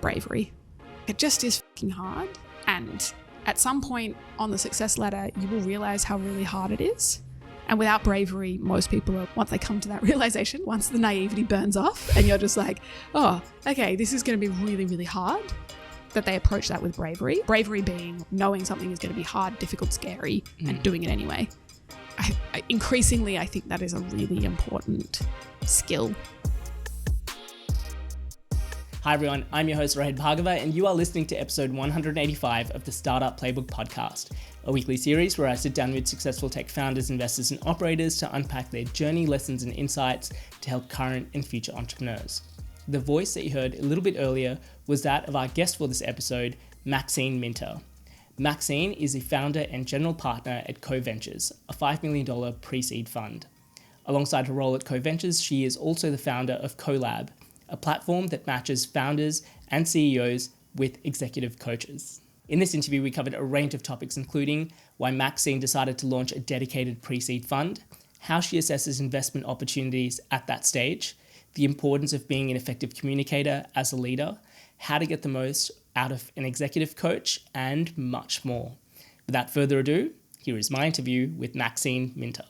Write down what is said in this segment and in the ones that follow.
bravery. It just is fucking hard. And at some point on the success ladder, you will realize how really hard it is. And without bravery, most people are, once they come to that realization, once the naivety burns off and you're just like, oh, okay, this is going to be really, really hard, that they approach that with bravery. Bravery being knowing something is going to be hard, difficult, scary, and doing it anyway. Increasingly, I think that is a really important skill. Hi everyone, I'm your host Rohit Bhargava and you are listening to episode 185 of the Startup Playbook podcast, a weekly series where I sit down with successful tech founders, investors and operators to unpack their journey, lessons and insights to help current and future entrepreneurs. The voice that you heard a little bit earlier was that of our guest for this episode, Maxine Minter. Maxine is the founder and general partner at Co-Ventures, a $5 million pre-seed fund. Alongside her role at Co-Ventures, she is also the founder of CoLab, a platform that matches founders and CEOs with executive coaches. In this interview, we covered a range of topics, including why Maxine decided to launch a dedicated pre-seed fund, how she assesses investment opportunities at that stage, the importance of being an effective communicator as a leader, how to get the most out of an executive coach, and much more. Without further ado, here is my interview with Maxine Minter.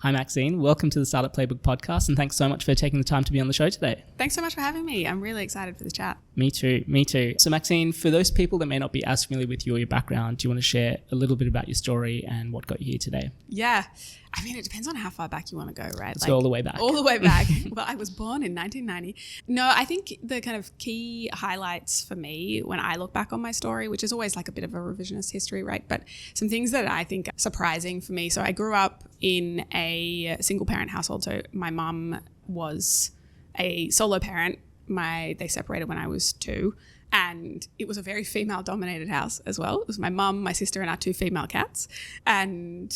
Hi Maxine, welcome to the Startup Playbook podcast and thanks so much for taking the time to be on the show today. Thanks so much for having me. I'm really excited for the chat. Me too. So Maxine, for those people that may not be as familiar with you or your background, do you want to share a little bit about your story and what got you here today? Yeah. I mean, it depends on how far back you want to go, right? Let's go all the way back. All the way back. Well, I was born in 1990. No, I think the kind of key highlights for me when I look back on my story, which is always like a bit of a revisionist history, right? But some things that I think are surprising for me. So I grew up in a single parent household. So my mum was a solo parent. They separated when I was 2. And it was a very female-dominated house as well. It was my mum, my sister, and our 2 female cats. And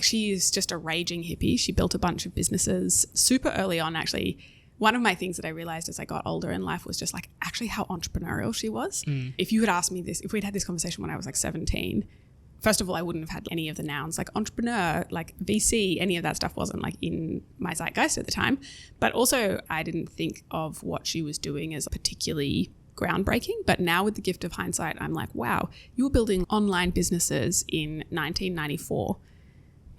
she is just a raging hippie. She built a bunch of businesses super early on, actually. One of my things that I realized as I got older in life was just like actually how entrepreneurial she was. If you had asked me this, if we'd had this conversation when I was like 17, first of all, I wouldn't have had any of the nouns like entrepreneur, like VC, any of that stuff wasn't like in my zeitgeist at the time. But also I didn't think of what she was doing as particularly groundbreaking. But now with the gift of hindsight, I'm like, wow, you were building online businesses in 1994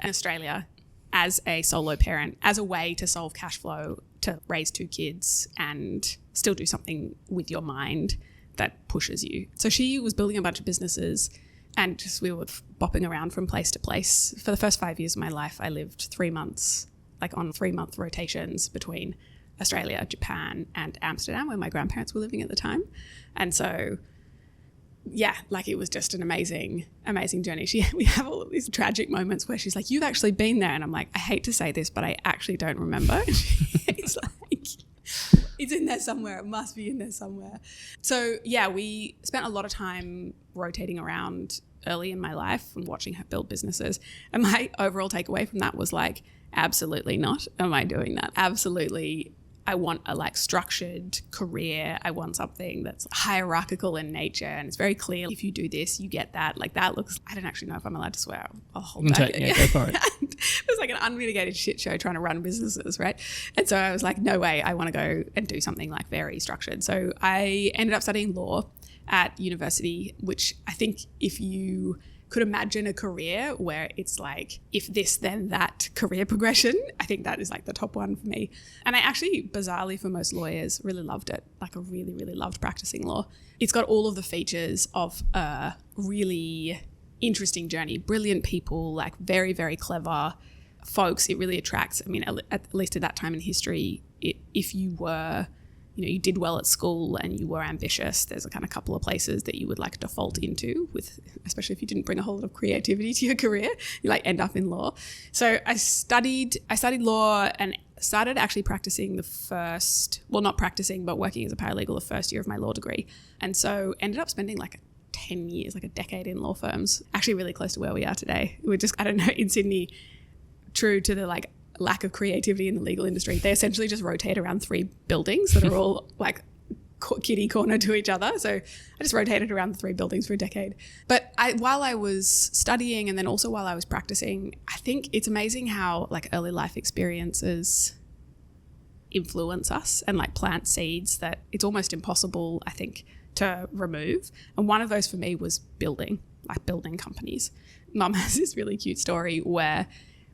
in Australia as a solo parent, as a way to solve cash flow, to raise 2 kids and still do something with your mind that pushes you. So she was building a bunch of businesses and just we were bopping around from place to place. For the first 5 years of my life, I lived 3 months, like on 3-month rotations between Australia, Japan, and Amsterdam, where my grandparents were living at the time. And so, yeah, like it was just an amazing, amazing journey. We have all of these tragic moments where she's like, you've actually been there. And I'm like, I hate to say this, but I actually don't remember. It's like, it's in there somewhere. It must be in there somewhere. So yeah, we spent a lot of time rotating around early in my life and watching her build businesses. And my overall takeaway from that was like, absolutely not am I doing that. Absolutely. I want a like structured career. I want something that's hierarchical in nature and it's very clear. If you do this, you get that. Like that looks, I don't actually know if I'm allowed to swear. I'll hold back. Yeah, go for it. It was like an unmitigated shit show trying to run businesses, right? And so I was like, no way, I want to go and do something like very structured. So I ended up studying law at university, which I think if you could imagine a career where it's like, if this, then that career progression, I think that is like the top one for me. And I actually, bizarrely for most lawyers, really loved it. Like I really, really loved practicing law. It's got all of the features of a really interesting journey, brilliant people, like very, very clever folks. It really attracts, I mean, at least at that time in history, if you were, you did well at school and you were ambitious, there's a kind of couple of places that you would like default into with, especially if you didn't bring a whole lot of creativity to your career, you like end up in law. So I studied law and started actually practicing not practicing, but working as a paralegal the first year of my law degree. And so ended up spending like 10 years, like a decade in law firms, actually really close to where we are today. We're just, I don't know, in Sydney, true to the like lack of creativity in the legal industry, they essentially just rotate around 3 buildings that are all like kitty corner to each other. So I just rotated around the 3 buildings for a decade. But while I was studying and then also while I was practicing, I think it's amazing how like early life experiences influence us and like plant seeds that it's almost impossible, I think, to remove. And one of those for me was building companies. Mum has this really cute story where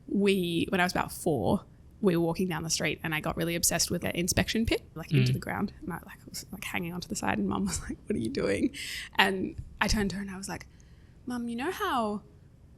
when I was about 4, we were walking down the street and I got really obsessed with an inspection pit, like into the ground. And I was like hanging onto the side, and Mum was like, "What are you doing?" And I turned to her and I was like, "Mum, you know how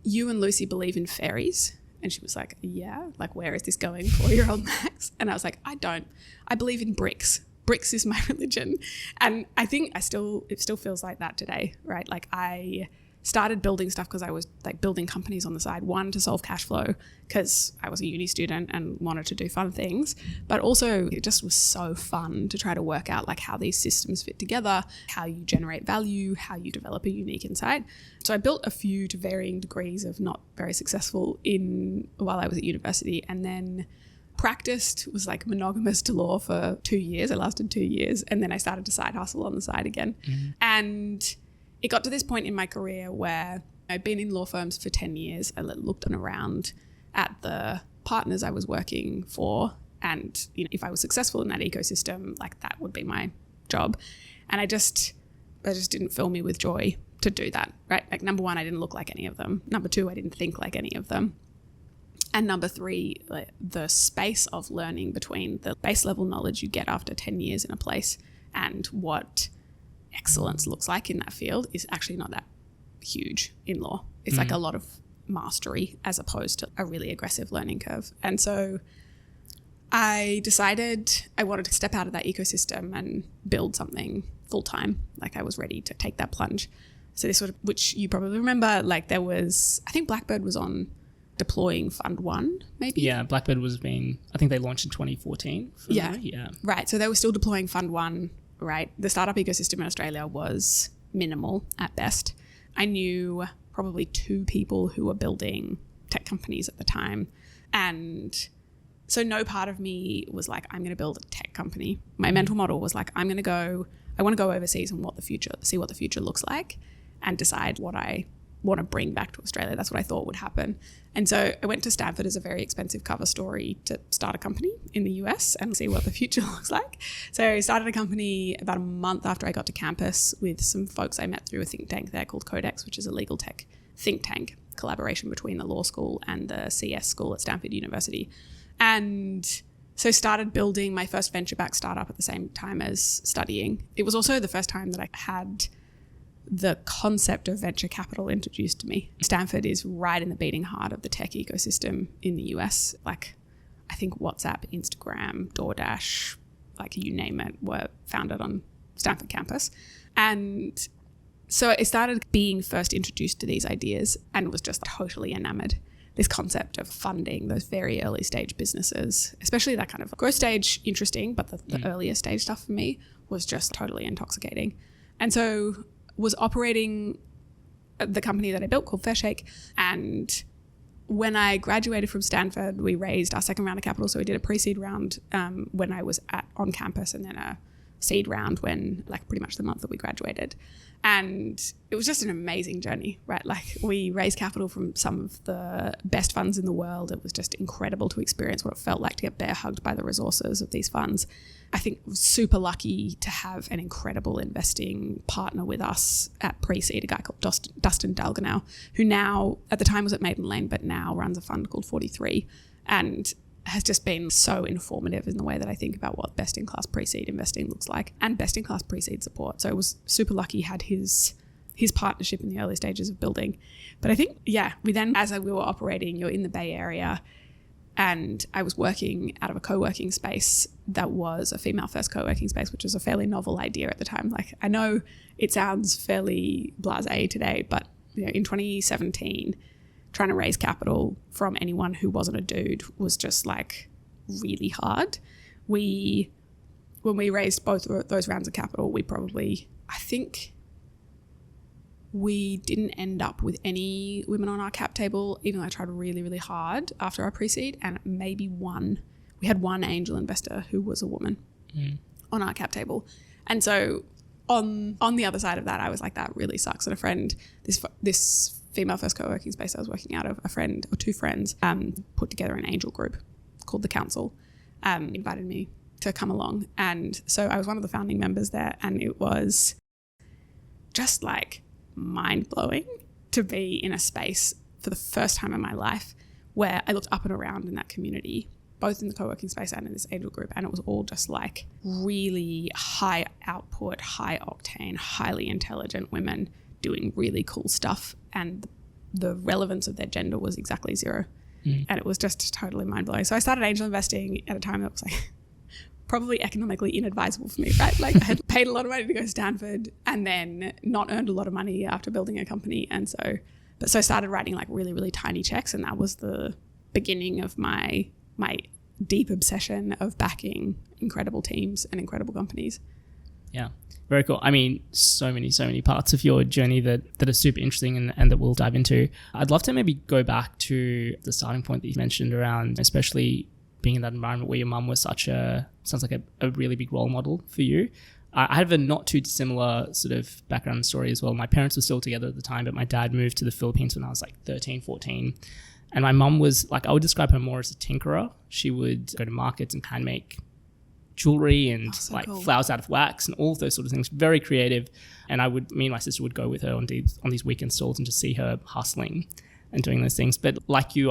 you and Lucy believe in fairies?" And she was like, "Yeah, like where is this going, 4-year-old Max?" And I was like, "I don't. I believe in bricks. Bricks is my religion." And I think it still feels like that today, right? Like I started building stuff because I was like building companies on the side, one, to solve cash flow because I was a uni student and wanted to do fun things, but also it just was so fun to try to work out like how these systems fit together, how you generate value, how you develop a unique insight. So I built a few to varying degrees of not very successful while I was at university, and then practiced, was like monogamous to law for 2 years. I lasted 2 years, and then I started to side hustle on the side again. And it got to this point in my career where I'd been in law firms for 10 years. I looked around at the partners I was working for, and you know, if I was successful in that ecosystem, like that would be my job. And I just didn't fill me with joy to do that, right? Like number 1, I didn't look like any of them. Number 2, I didn't think like any of them. And number 3, like the space of learning between the base level knowledge you get after 10 years in a place and what excellence looks like in that field is actually not that huge in law. It's like a lot of mastery as opposed to a really aggressive learning curve. And so I decided I wanted to step out of that ecosystem and build something full time. Like I was ready to take that plunge. So this was, which you probably remember, like there was, I think Blackbird was on deploying Fund 1 maybe. Yeah, Blackbird I think they launched in 2014. Yeah. Right. So they were still deploying Fund 1. Right. The startup ecosystem in Australia was minimal at best. I knew probably 2 people who were building tech companies at the time. And so no part of me was like, I'm going to build a tech company. My mental model was like, I want to go overseas and see what the future looks like and decide what I want to bring back to Australia. That's what I thought would happen. And so I went to Stanford as a very expensive cover story to start a company in the US and see what the future looks like. So I started a company about a month after I got to campus with some folks I met through a think tank there called Codex, which is a legal tech think tank collaboration between the law school and the CS school at Stanford University. And so started building my first venture-backed startup at the same time as studying. It was also the first time that I had the concept of venture capital introduced to me. Stanford is right in the beating heart of the tech ecosystem in the US. Like I think WhatsApp, Instagram, DoorDash, like you name it, were founded on Stanford campus. And so I started being first introduced to these ideas and was just totally enamored. This concept of funding those very early stage businesses, especially that kind of growth stage, interesting, but the earlier stage stuff for me was just totally intoxicating. And so was operating the company that I built called Fairshake. And when I graduated from Stanford, we raised our second round of capital. So we did a pre-seed round when I was on campus, and then a seed round when, like, pretty much the month that we graduated. And it was just an amazing journey, right? Like we raised capital from some of the best funds in the world. It was just incredible to experience what it felt like to get bear hugged by the resources of these funds. I think I was super lucky to have an incredible investing partner with us at pre-seed, a guy called Dustin Dalganow, who now, at the time was at Maiden Lane, but now runs a fund called 43 and has just been so informative in the way that I think about what best-in-class pre-seed investing looks like and best-in-class pre-seed support. So I was super lucky, had his partnership in the early stages of building. But I think, we then, as we were operating, you're in the Bay Area, and I was working out of a co-working space that was a female-first co-working space, which was a fairly novel idea at the time. Like, I know it sounds fairly blasé today, but in 2017, trying to raise capital from anyone who wasn't a dude was just like really hard. When we raised both those rounds of capital, I think we didn't end up with any women on our cap table, even though I tried really, really hard after our pre-seed, and maybe we had one angel investor who was a woman on our cap table. And so on the other side of that, I was like, that really sucks. And a friend, this female first co-working space I was working out of, a friend or two friends put together an angel group called The Council, invited me to come along. And so I was one of the founding members there, and it was just like mind-blowing to be in a space for the first time in my life where I looked up and around in that community, both in the co-working space and in this angel group, and it was all just like really high output, high octane, highly intelligent women doing really cool stuff, and the relevance of their gender was exactly zero. And it was just totally mind-blowing. So I started angel investing at a time that was like probably economically inadvisable for me, right? Like I had paid a lot of money to go to Stanford and then not earned a lot of money after building a company. And so I started writing like really, really tiny checks, and that was the beginning of my deep obsession of backing incredible teams and incredible companies. Yeah, very cool. I mean, so many parts of your journey that are super interesting and that we'll dive into. I'd love to maybe go back to the starting point that you mentioned around, especially being in that environment where your mum was sounds like a really big role model for you. I have a not too dissimilar sort of background story as well. My parents were still together at the time, but my dad moved to the Philippines when I was like 13, 14. And my mum was like, I would describe her more as a tinkerer. She would go to markets and hand make jewelry and cool. Flowers out of wax and all of those sort of things. Very creative. And me and my sister would go with her on these weekend stalls and just see her hustling and doing those things. But like you,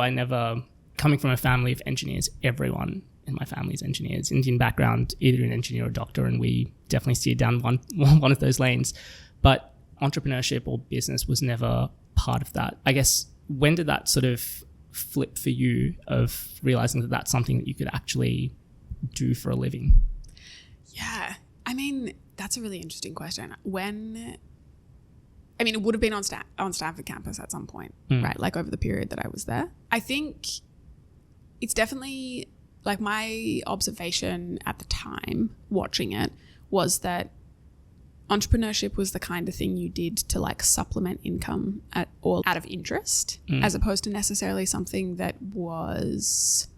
coming from a family of engineers, everyone in my family is engineers, Indian background, either an engineer or a doctor, and we definitely steered down one of those lanes. But entrepreneurship or business was never part of that. I guess, when did that sort of flip for you of realizing that that's something that you could actually do for a living? Yeah, I mean, that's a really interesting question. It would have been on Stanford campus at some point, right? Like over the period that I was there. I think it's definitely like my observation at the time watching it was that entrepreneurship was the kind of thing you did to like supplement income or out of interest, as opposed to necessarily something that was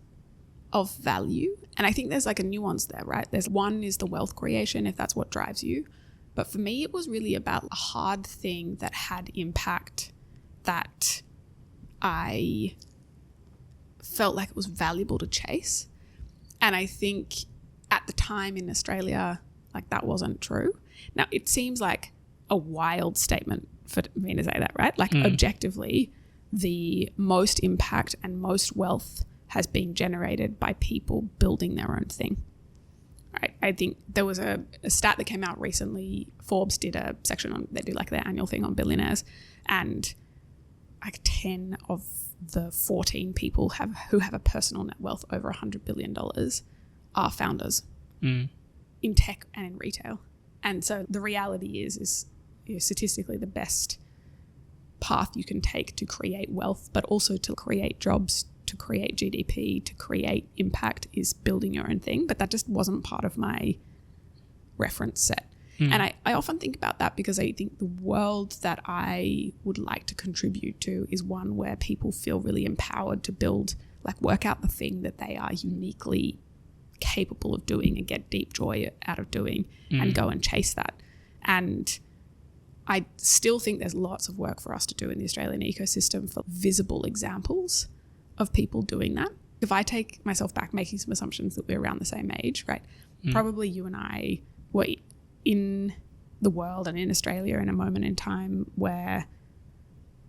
of value. And I think there's like a nuance there, right? One is the wealth creation, if that's what drives you. But for me, it was really about a hard thing that had impact that I felt like it was valuable to chase. And I think at the time in Australia, like that wasn't true. Now, it seems like a wild statement for me to say that, right? Like objectively, the most impact and most wealth has been generated by people building their own thing, right? I think there was a stat that came out recently. Forbes did a section on, they do like their annual thing on billionaires, and like 10 of the 14 people who have a personal net wealth over $100 billion are founders in tech and in retail. And so the reality is statistically the best path you can take to create wealth, but also to create jobs, to create GDP, to create impact is building your own thing. But that just wasn't part of my reference set. And I often think about that because I think the world that I would like to contribute to is one where people feel really empowered to build, like work out the thing that they are uniquely capable of doing and get deep joy out of doing and go and chase that. And I still think there's lots of work for us to do in the Australian ecosystem for visible examples of people doing that. If I take myself back, making some assumptions that we're around the same age, right? Probably you and I were in the world and in Australia in a moment in time where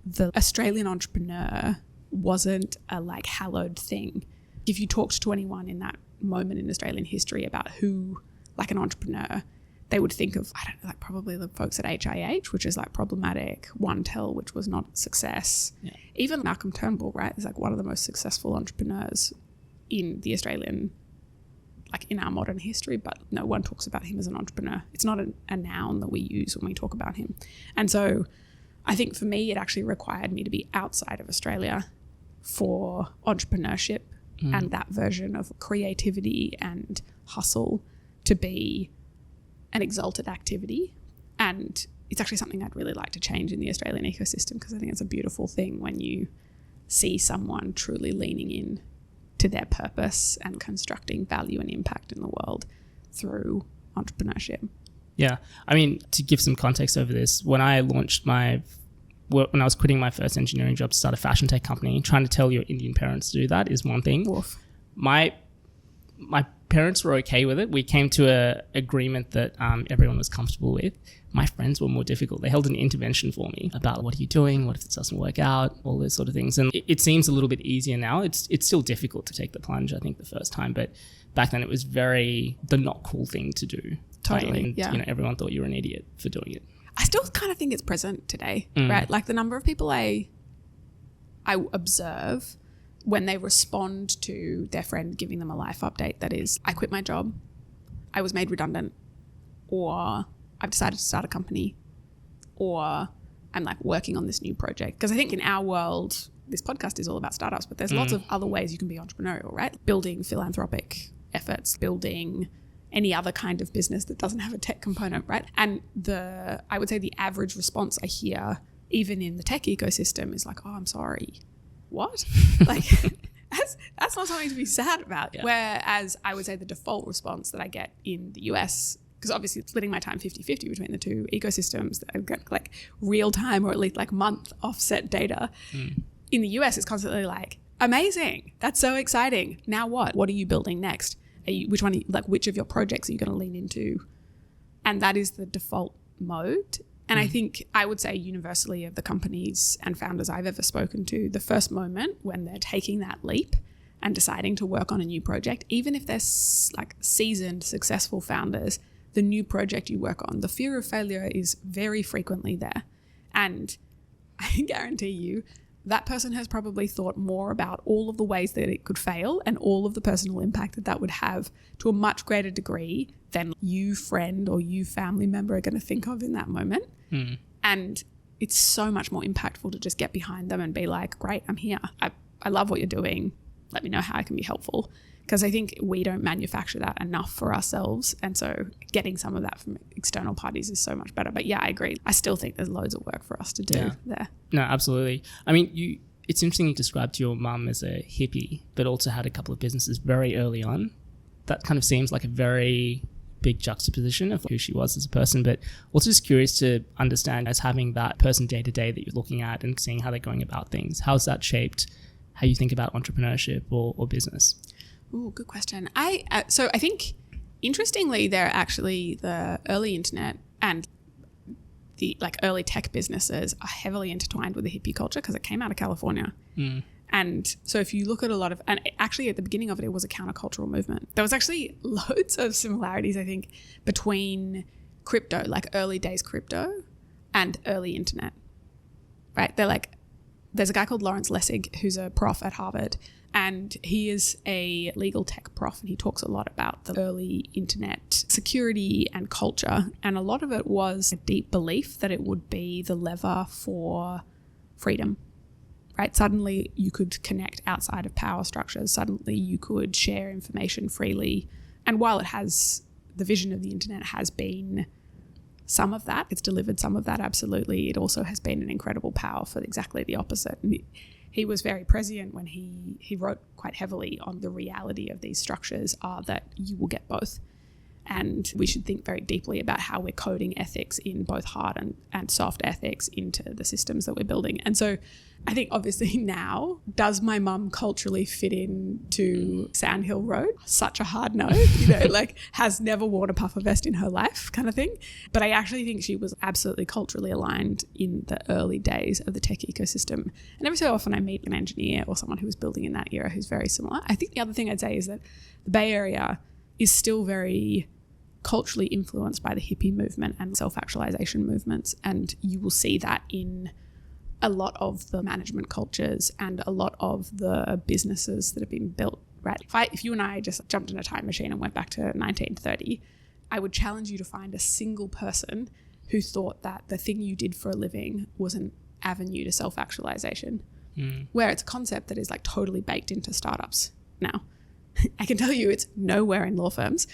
the Australian entrepreneur wasn't a like hallowed thing. If you talked to anyone in that moment in Australian history about who like an entrepreneur, they would think of, I don't know, like probably the folks at HIH, which is like problematic, OneTel, which was not a success. Yeah. Even Malcolm Turnbull, right, is like one of the most successful entrepreneurs in the Australian, like in our modern history, but no one talks about him as an entrepreneur. It's not a noun that we use when we talk about him. And so I think for me, it actually required me to be outside of Australia for entrepreneurship and that version of creativity and hustle to be an exalted activity. And it's actually something I'd really like to change in the Australian ecosystem, because I think it's a beautiful thing when you see someone truly leaning in to their purpose and constructing value and impact in the world through entrepreneurship. Yeah. I mean, to give some context over this, when I was quitting my first engineering job to start a fashion tech company, trying to tell your Indian parents to do that is one thing. Woof. My parents were okay with it. We came to a agreement that everyone was comfortable with. My friends were more difficult. They held an intervention for me about what are you doing? What if this doesn't work out? All those sort of things. And it seems a little bit easier now. It's still difficult to take the plunge, I think, the first time. But back then it was the not cool thing to do. Totally, right? And, yeah. you know, everyone thought you were an idiot for doing it. I still kind of think it's present today, right? Like the number of people I observe when they respond to their friend giving them a life update that is, I quit my job, I was made redundant, or I've decided to start a company, or I'm like working on this new project. Because I think in our world, this podcast is all about startups, but there's lots of other ways you can be entrepreneurial, right? Building philanthropic efforts, building any other kind of business that doesn't have a tech component, right? And I would say the average response I hear, even in the tech ecosystem, is like, oh, I'm sorry. What? Like, that's not something to be sad about. Yeah. Whereas I would say the default response that I get in the US, because obviously splitting my time 50-50 between the two ecosystems, I've got like real time or at least like month offset data. In the US, it's constantly like, amazing. That's so exciting. Now what? What are you building next? Which of your projects are you going to lean into? And that is the default mode. And I think I would say universally of the companies and founders I've ever spoken to, the first moment when they're taking that leap and deciding to work on a new project, even if they're like seasoned, successful founders, the new project you work on, the fear of failure is very frequently there. And I guarantee you that person has probably thought more about all of the ways that it could fail and all of the personal impact that would have to a much greater degree than you friend or you family member are going to think of in that moment. And it's so much more impactful to just get behind them and be like, great, I'm here. I love what you're doing. Let me know how I can be helpful. Because I think we don't manufacture that enough for ourselves. And so getting some of that from external parties is so much better. But yeah, I agree. I still think there's loads of work for us to do there. No, absolutely. I mean, it's interesting you described your mum as a hippie, but also had a couple of businesses very early on. That kind of seems like a very big juxtaposition of who she was as a person, but also just curious to understand, as having that person day to day that you're looking at and seeing how they're going about things, how's that shaped how you think about entrepreneurship or business? Ooh, good question. So I think interestingly, they're actually the early internet and the like early tech businesses are heavily intertwined with the hippie culture because it came out of California. And so if you look at a lot of, and actually at the beginning of it, it was a countercultural movement. There was actually loads of similarities, I think, between crypto, like early days crypto and early internet, right? There's a guy called Lawrence Lessig who's a prof at Harvard, and he is a legal tech prof, and he talks a lot about the early internet security and culture. And a lot of it was a deep belief that it would be the lever for freedom. Right? Suddenly you could connect outside of power structures. Suddenly you could share information freely. And while the vision of the internet has been some of that, it's delivered some of that, absolutely. It also has been an incredible power for exactly the opposite. And he was very prescient when he wrote quite heavily on the reality of these structures are that you will get both. And we should think very deeply about how we're coding ethics in both hard and soft ethics into the systems that we're building. And so I think obviously now, does my mum culturally fit into Sandhill Road? Such a hard no, like has never worn a puffer vest in her life kind of thing. But I actually think she was absolutely culturally aligned in the early days of the tech ecosystem. And every so often I meet an engineer or someone who was building in that era who's very similar. I think the other thing I'd say is that the Bay Area is still very culturally influenced by the hippie movement and self-actualization movements. And you will see that in a lot of the management cultures and a lot of the businesses that have been built, right? If you and I just jumped in a time machine and went back to 1930, I would challenge you to find a single person who thought that the thing you did for a living was an avenue to self-actualization, where it's a concept that is like totally baked into startups now. I can tell you it's nowhere in law firms,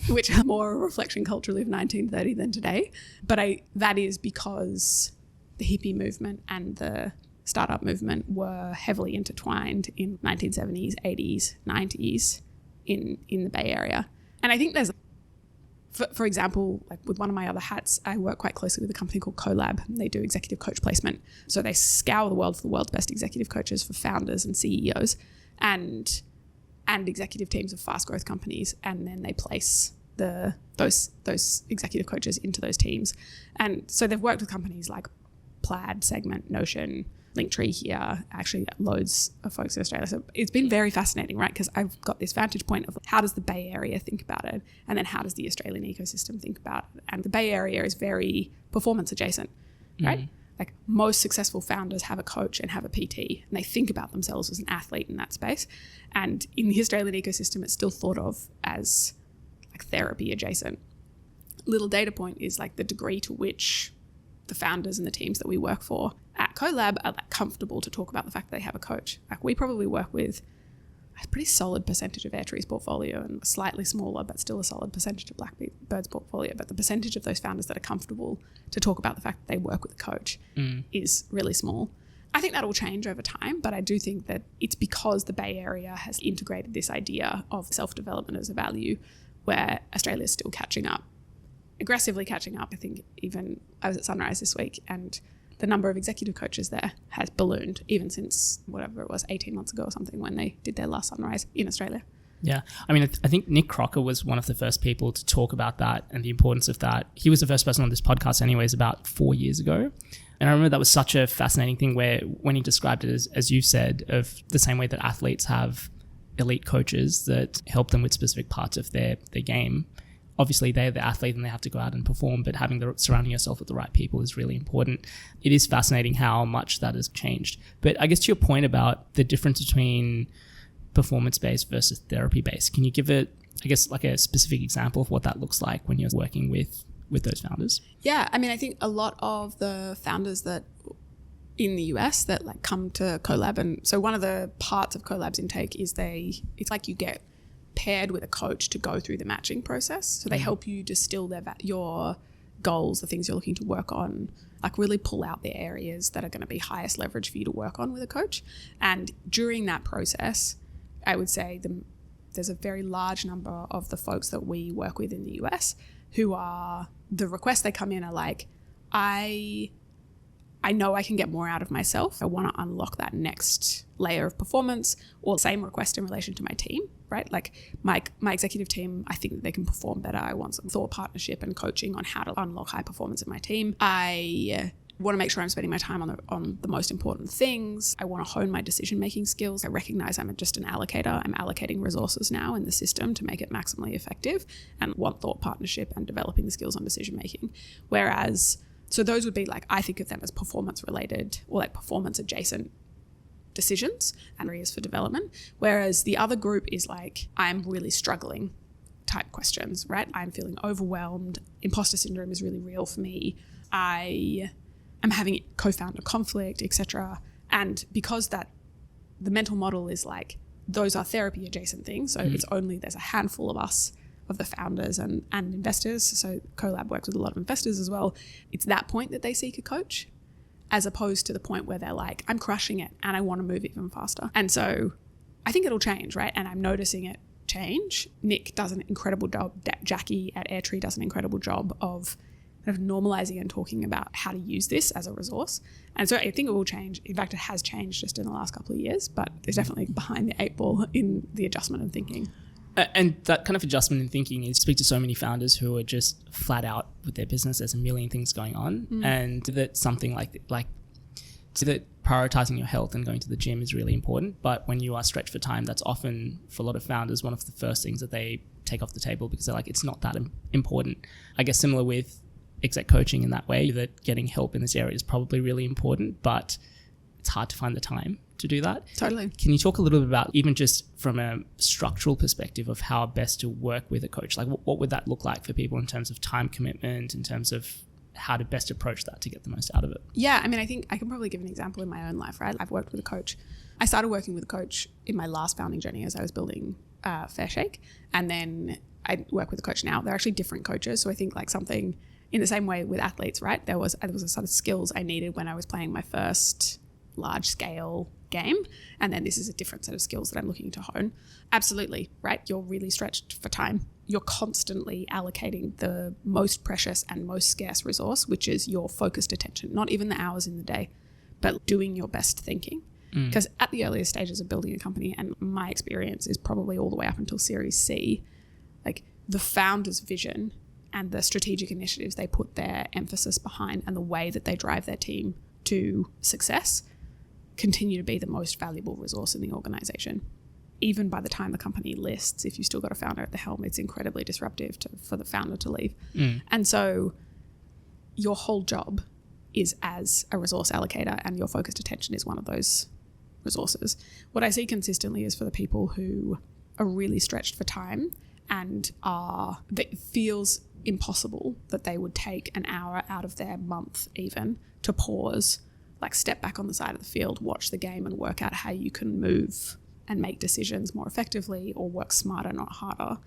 which are more a reflection culturally of 1930 than today. But that is because the hippie movement and the startup movement were heavily intertwined in 1970s, 80s, 90s in the Bay Area. And I think there's, for example, like with one of my other hats, I work quite closely with a company called Colab. They do executive coach placement. So they scour the world for the world's best executive coaches for founders and CEOs. And and executive teams of fast growth companies, and then they place those executive coaches into those teams. And so they've worked with companies like Plaid, Segment, Notion, Linktree here, actually loads of folks in Australia. So it's been very fascinating, right? Because I've got this vantage point of how does the Bay Area think about it? And then how does the Australian ecosystem think about it? And the Bay Area is very performance adjacent, right? Like most successful founders have a coach and have a PT, and they think about themselves as an athlete in that space. And in the Australian ecosystem, it's still thought of as like therapy adjacent. Little data point is like the degree to which the founders and the teams that we work for at CoLab are like comfortable to talk about the fact that they have a coach. Like we probably work with a pretty solid percentage of Airtree's portfolio and slightly smaller, but still a solid percentage of Blackbird's portfolio. But the percentage of those founders that are comfortable to talk about the fact that they work with a coach is really small. I think that'll change over time, but I do think that it's because the Bay Area has integrated this idea of self-development as a value, where Australia's still catching up, aggressively catching up. I think even I was at Sunrise this week, and the number of executive coaches there has ballooned even since whatever it was, 18 months ago or something, when they did their last Sunrise in Australia. Yeah. I mean, I think Nick Crocker was one of the first people to talk about that and the importance of that. He was the first person on this podcast anyways about 4 years ago. And I remember that was such a fascinating thing where when he described it as you said, of the same way that athletes have elite coaches that help them with specific parts of their game. Obviously, they're the athlete and they have to go out and perform, but surrounding yourself with the right people is really important. It is fascinating how much that has changed. But I guess to your point about the difference between performance-based versus therapy-based, can you give it, I guess, like a specific example of what that looks like when you're working with those founders? Yeah, I mean, I think a lot of the founders that in the US that like come to CoLab, and so one of the parts of CoLab's intake is it's like you get paired with a coach to go through the matching process. So they help you distill your goals, the things you're looking to work on, like really pull out the areas that are going to be highest leverage for you to work on with a coach. And during that process, I would say there's a very large number of the folks that we work with in the US who are, the requests they come in are like, I know I can get more out of myself. I want to unlock that next layer of performance, or same request in relation to my team, right? Like my executive team, I think that they can perform better. I want some thought partnership and coaching on how to unlock high performance in my team. I want to make sure I'm spending my time on the most important things. I want to hone my decision-making skills. I recognize I'm just an allocator. I'm allocating resources now in the system to make it maximally effective, and want thought partnership and developing the skills on decision-making. Whereas, so those would be like, I think of them as performance related or like performance adjacent decisions and areas for development. Whereas the other group is like, I'm really struggling type questions, right? I'm feeling overwhelmed. Imposter syndrome is really real for me. I am having co-founder conflict, etc. And because that the mental model is like, those are therapy adjacent things. So there's a handful of us, of the founders and investors. So CoLab works with a lot of investors as well. It's that point that they seek a coach, as opposed to the point where they're like, I'm crushing it and I want to move even faster. And so I think it'll change, right? And I'm noticing it change. Nick does an incredible job. Jackie at Airtree does an incredible job of kind of normalizing and talking about how to use this as a resource. And so I think it will change. In fact, it has changed just in the last couple of years, but there's definitely behind the 8 ball in the adjustment of thinking. And that kind of adjustment in thinking is, speak to so many founders who are just flat out with their business. There's a million things going on, and that something like so that prioritizing your health and going to the gym is really important. But when you are stretched for time, that's often for a lot of founders one of the first things that they take off the table, because they're like, it's not that important. I guess similar with exec coaching in that way, that getting help in this area is probably really important, but it's hard to find the time to do that. Totally. Can you talk a little bit about, even just from a structural perspective, of how best to work with a coach? Like what would that look like for people in terms of time commitment, in terms of how to best approach that to get the most out of it? Yeah, I mean, I think I can probably give an example in my own life, right? I've worked with a coach. I started working with a coach in my last founding journey as I was building Fair Shake. And then I work with a coach now. They're actually different coaches. So I think like something in the same way with athletes, right? There was a sort of skills I needed when I was playing my first large scale game, and then this is a different set of skills that I'm looking to hone. Absolutely, right? You're really stretched for time. You're constantly allocating the most precious and most scarce resource, which is your focused attention, not even the hours in the day, but doing your best thinking. Because at the earliest stages of building a company, and my experience is probably all the way up until Series C, like the founder's vision and the strategic initiatives they put their emphasis behind and the way that they drive their team to success continue to be the most valuable resource in the organization. Even by the time the company lists, if you still got a founder at the helm, it's incredibly disruptive for the founder to leave. And so your whole job is as a resource allocator, and your focused attention is one of those resources. What I see consistently is for the people who are really stretched for time and that feels impossible that they would take an hour out of their month even to pause, like step back on the side of the field, watch the game and work out how you can move and make decisions more effectively or work smarter, not harder,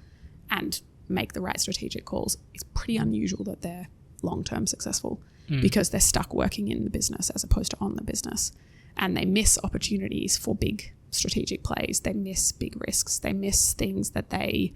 and make the right strategic calls. It's pretty unusual that they're long-term successful because they're stuck working in the business as opposed to on the business. And they miss opportunities for big strategic plays. They miss big risks. They miss things that a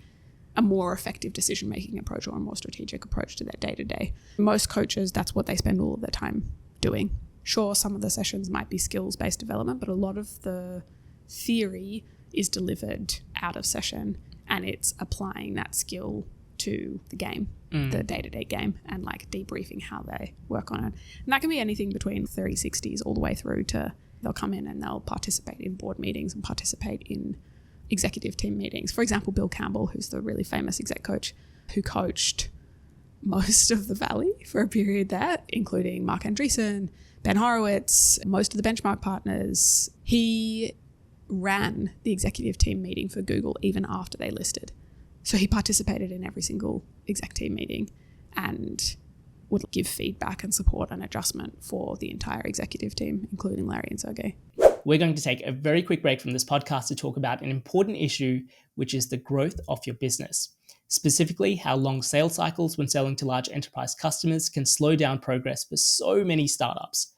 more effective decision-making approach or a more strategic approach to their day-to-day. Most coaches, that's what they spend all of their time doing. Sure, some of the sessions might be skills-based development, but a lot of the theory is delivered out of session, and it's applying that skill to the game, the day-to-day game, and like debriefing how they work on it. And that can be anything between 30-60s all the way through to they'll come in and they'll participate in board meetings and participate in executive team meetings. For example, Bill Campbell, who's the really famous exec coach who coached most of the Valley for a period there, including Mark Andreessen, Ben Horowitz, most of the benchmark partners. He ran the executive team meeting for Google even after they listed. So he participated in every single exec team meeting and would give feedback and support and adjustment for the entire executive team, including Larry and Sergey. We're going to take a very quick break from this podcast to talk about an important issue, which is the growth of your business. Specifically, how long sales cycles when selling to large enterprise customers can slow down progress for so many startups.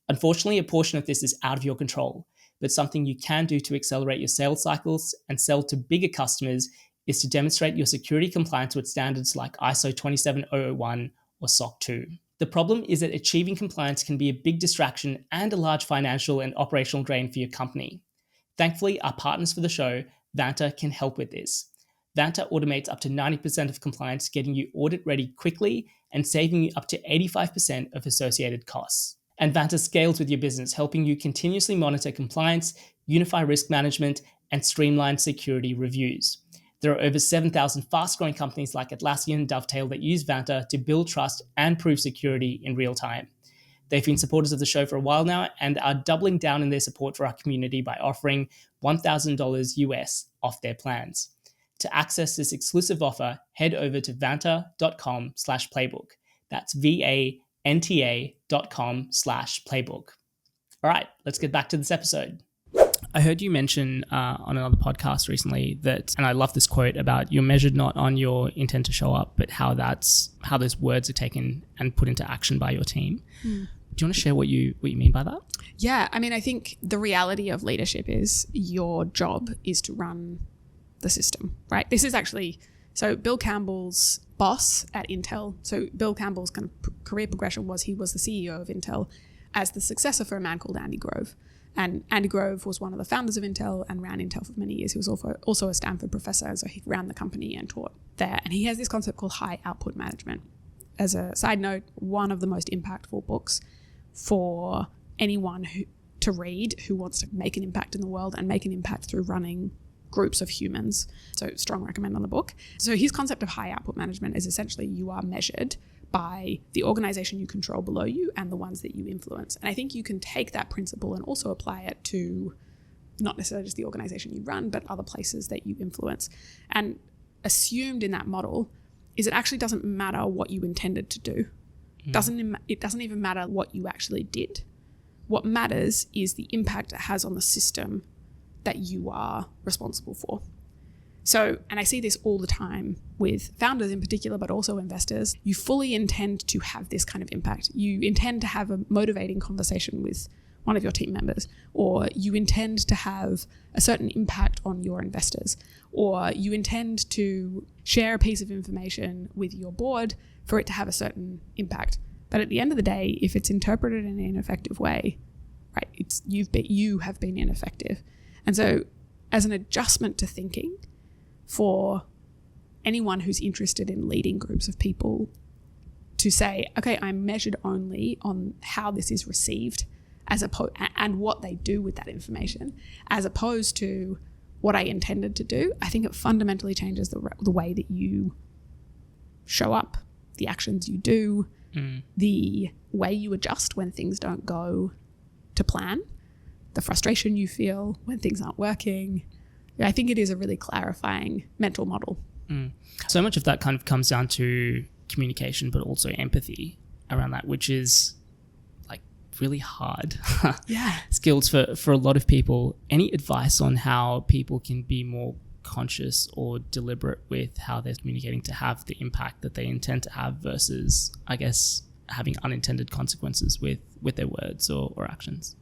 Unfortunately, a portion of this is out of your control, but something you can do to accelerate your sales cycles and sell to bigger customers is to demonstrate your security compliance with standards like ISO 27001 or SOC 2. The problem is that achieving compliance can be a big distraction and a large financial and operational drain for your company. Thankfully, our partners for the show, Vanta, can help with this. Vanta automates up to 90% of compliance, getting you audit ready quickly and saving you up to 85% of associated costs. And Vanta scales with your business, helping you continuously monitor compliance, unify risk management, and streamline security reviews. There are over 7,000 fast-growing companies like Atlassian and Dovetail that use Vanta to build trust and prove security in real time. They've been supporters of the show for a while now and are doubling down in their support for our community by offering $1,000 US off their plans. To access this exclusive offer, head over to vanta.com/playbook. That's VANTA.com/playbook. All right, let's get back to this episode. I heard you mention on another podcast recently that, and I love this quote about you're measured not on your intent to show up, but how those words are taken and put into action by your team. Do you want to share what you mean by that? Yeah, I mean, I think the reality of leadership is your job is to run the system, right? This is actually, so Bill Campbell's boss at Intel. So Bill Campbell's kind of career progression was he was the CEO of Intel as the successor for a man called Andy Grove. And Andy Grove was one of the founders of Intel and ran Intel for many years. He was also a Stanford professor, so he ran the company and taught there. And he has this concept called high output management. As a side note, one of the most impactful books for anyone to read who wants to make an impact in the world and make an impact through running groups of humans. So strong recommend on the book. So his concept of high output management is essentially you are measured by the organization you control below you and the ones that you influence. And I think you can take that principle and also apply it to not necessarily just the organization you run, but other places that you influence. And assumed in that model is it actually doesn't matter what you intended to do. It doesn't even matter what you actually did. What matters is the impact it has on the system that you are responsible for. So, and I see this all the time with founders in particular, but also investors. You fully intend to have this kind of impact. You intend to have a motivating conversation with one of your team members, or you intend to have a certain impact on your investors, or you intend to share a piece of information with your board for it to have a certain impact. But at the end of the day, if it's interpreted in an ineffective way, right? You have been ineffective. And so as an adjustment to thinking for anyone who's interested in leading groups of people, to say, okay, I'm measured only on how this is received and what they do with that information, as opposed to what I intended to do, I think it fundamentally changes the way that you show up, the actions you do, the way you adjust when things don't go to plan, the frustration you feel when things aren't working. I think it is a really clarifying mental model. So much of that kind of comes down to communication, but also empathy around that, which is like really hard skills for a lot of people. Any advice on how people can be more conscious or deliberate with how they're communicating to have the impact that they intend to have versus, I guess, having unintended consequences with their words or actions?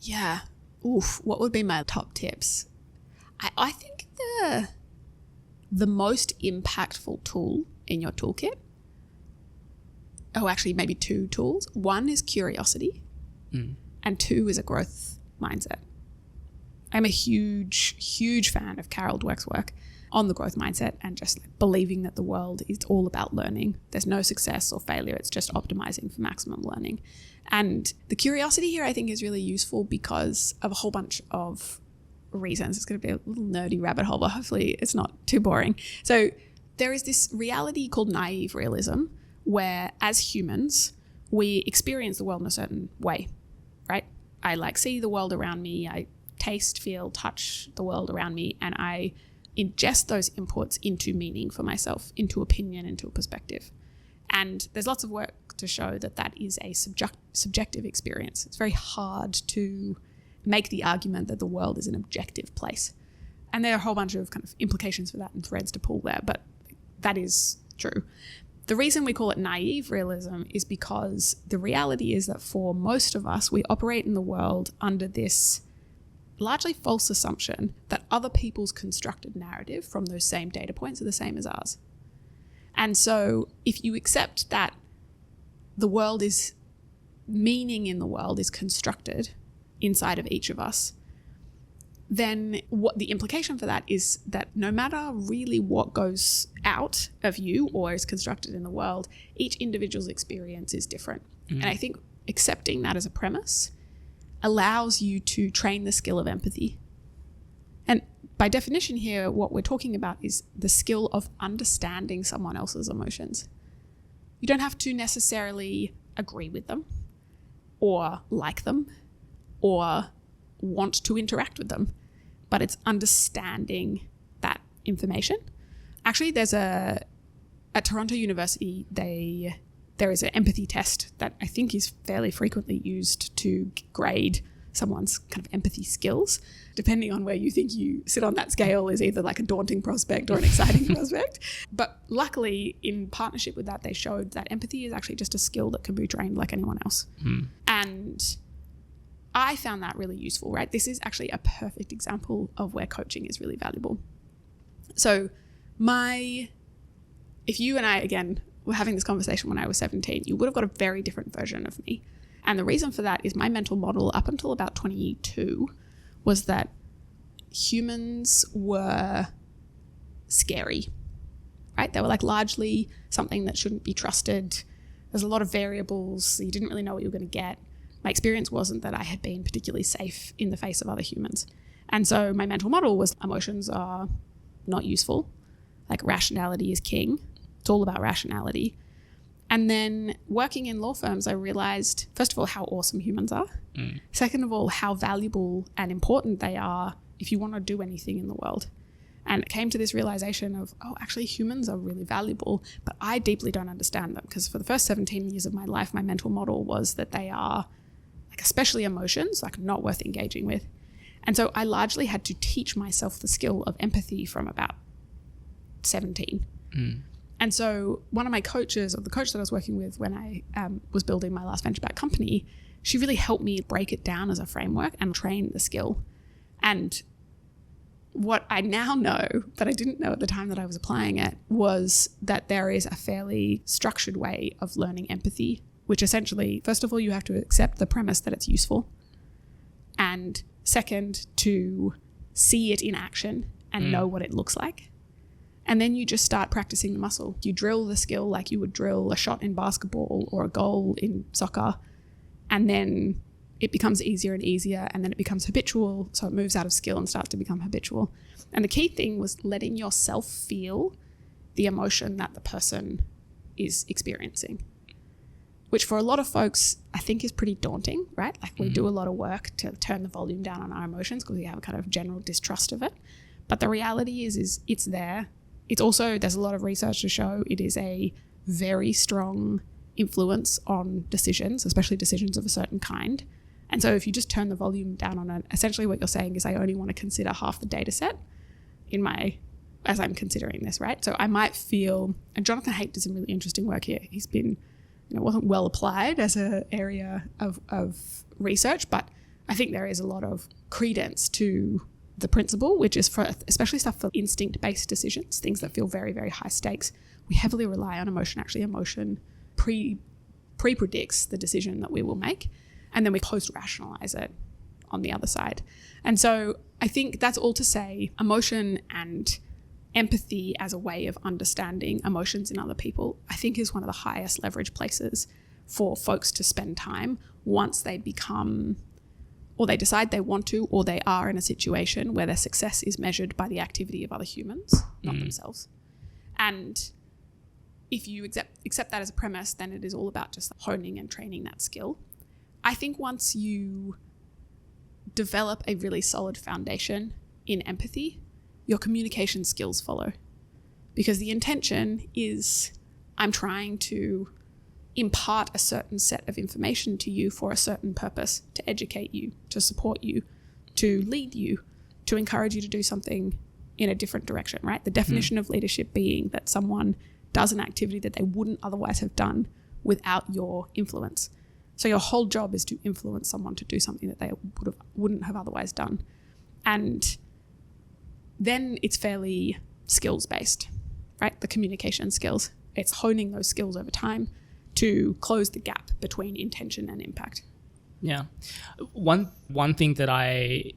Yeah. Oof. What would be my top tips? I think the most impactful tool in your toolkit, actually maybe two tools. One is curiosity and two is a growth mindset. I'm a huge, huge fan of Carol Dweck's work on the growth mindset and just like believing that the world is all about learning. There's no success or failure. It's just optimizing for maximum learning. And the curiosity here I think is really useful because of a whole bunch of reasons. It's going to be a little nerdy rabbit hole, but hopefully it's not too boring. So there is this reality called naive realism where as humans, we experience the world in a certain way, right? I like see the world around me. I taste, feel, touch the world around me, and I ingest those inputs into meaning for myself, into opinion, into a perspective. And there's lots of work to show that that is a subjective experience. It's very hard to make the argument that the world is an objective place. And there are a whole bunch of kind of implications for that and threads to pull there, but that is true. The reason we call it naive realism is because the reality is that for most of us, we operate in the world under this largely false assumption that other people's constructed narrative from those same data points are the same as ours. And so if you accept that the world is, meaning in the world is constructed inside of each of us, then what the implication for that is that no matter really what goes out of you or is constructed in the world, each individual's experience is different. And I think accepting that as a premise allows you to train the skill of empathy. And by definition here, what we're talking about is the skill of understanding someone else's emotions. You don't have to necessarily agree with them or like them or want to interact with them, but it's understanding that information. Actually, there's at Toronto University, there is an empathy test that I think is fairly frequently used to grade someone's kind of empathy skills. Depending on where you think you sit on that scale is either like a daunting prospect or an exciting prospect. But luckily, in partnership with that, they showed that empathy is actually just a skill that can be trained like anyone else. And I found that really useful, right? This is actually a perfect example of where coaching is really valuable. So if you and I, again, were having this conversation when I was 17, you would have got a very different version of me. And the reason for that is my mental model up until about 22 was that humans were scary, right? They were like largely something that shouldn't be trusted. There's a lot of variables. So you didn't really know what you were going to get. My experience wasn't that I had been particularly safe in the face of other humans. And so my mental model was emotions are not useful. Like rationality is king. It's all about rationality. And then working in law firms, I realized, first of all, how awesome humans are. Second of all, how valuable and important they are if you want to do anything in the world. And it came to this realization of, actually humans are really valuable, but I deeply don't understand them because for the first 17 years of my life, my mental model was that they are, like especially emotions, like not worth engaging with. And so I largely had to teach myself the skill of empathy from about 17. And so one of my coaches, or the coach that I was working with when I was building my last venture-backed company, she really helped me break it down as a framework and train the skill. And what I now know, that I didn't know at the time that I was applying it, was that there is a fairly structured way of learning empathy, which essentially, first of all, you have to accept the premise that it's useful. And second, to see it in action and know what it looks like. And then you just start practicing the muscle. You drill the skill like you would drill a shot in basketball or a goal in soccer. And then it becomes easier and easier, and then it becomes habitual. So it moves out of skill and starts to become habitual. And the key thing was letting yourself feel the emotion that the person is experiencing, which for a lot of folks, I think is pretty daunting, right? Like we do a lot of work to turn the volume down on our emotions because we have a kind of general distrust of it. But the reality is it's there. It's also, there's a lot of research to show it is a very strong influence on decisions, especially decisions of a certain kind. And so if you just turn the volume down on it, essentially what you're saying is I only want to consider half the data set as I'm considering this, right? So I might feel, and Jonathan Haidt did some really interesting work here. He's been, wasn't well applied as an area of research, but I think there is a lot of credence to the principle, which is for especially stuff for instinct-based decisions, things that feel very, very high stakes. We heavily rely on emotion. Actually, emotion pre-predicts the decision that we will make, and then we post-rationalize it on the other side. And so I think that's all to say emotion and empathy as a way of understanding emotions in other people, I think is one of the highest leverage places for folks to spend time once they become, or they decide they want to, or they are in a situation where their success is measured by the activity of other humans, not themselves. And if you accept that as a premise, then it is all about just honing and training that skill. I think once you develop a really solid foundation in empathy, your communication skills follow. Because the intention is, I'm trying to impart a certain set of information to you for a certain purpose, to educate you, to support you, to lead you, to encourage you to do something in a different direction, right? The definition of leadership being that someone does an activity that they wouldn't otherwise have done without your influence. So your whole job is to influence someone to do something that they wouldn't have otherwise done. And then it's fairly skills-based, right? The communication skills. It's honing those skills over time to close the gap between intention and impact. Yeah. One thing that I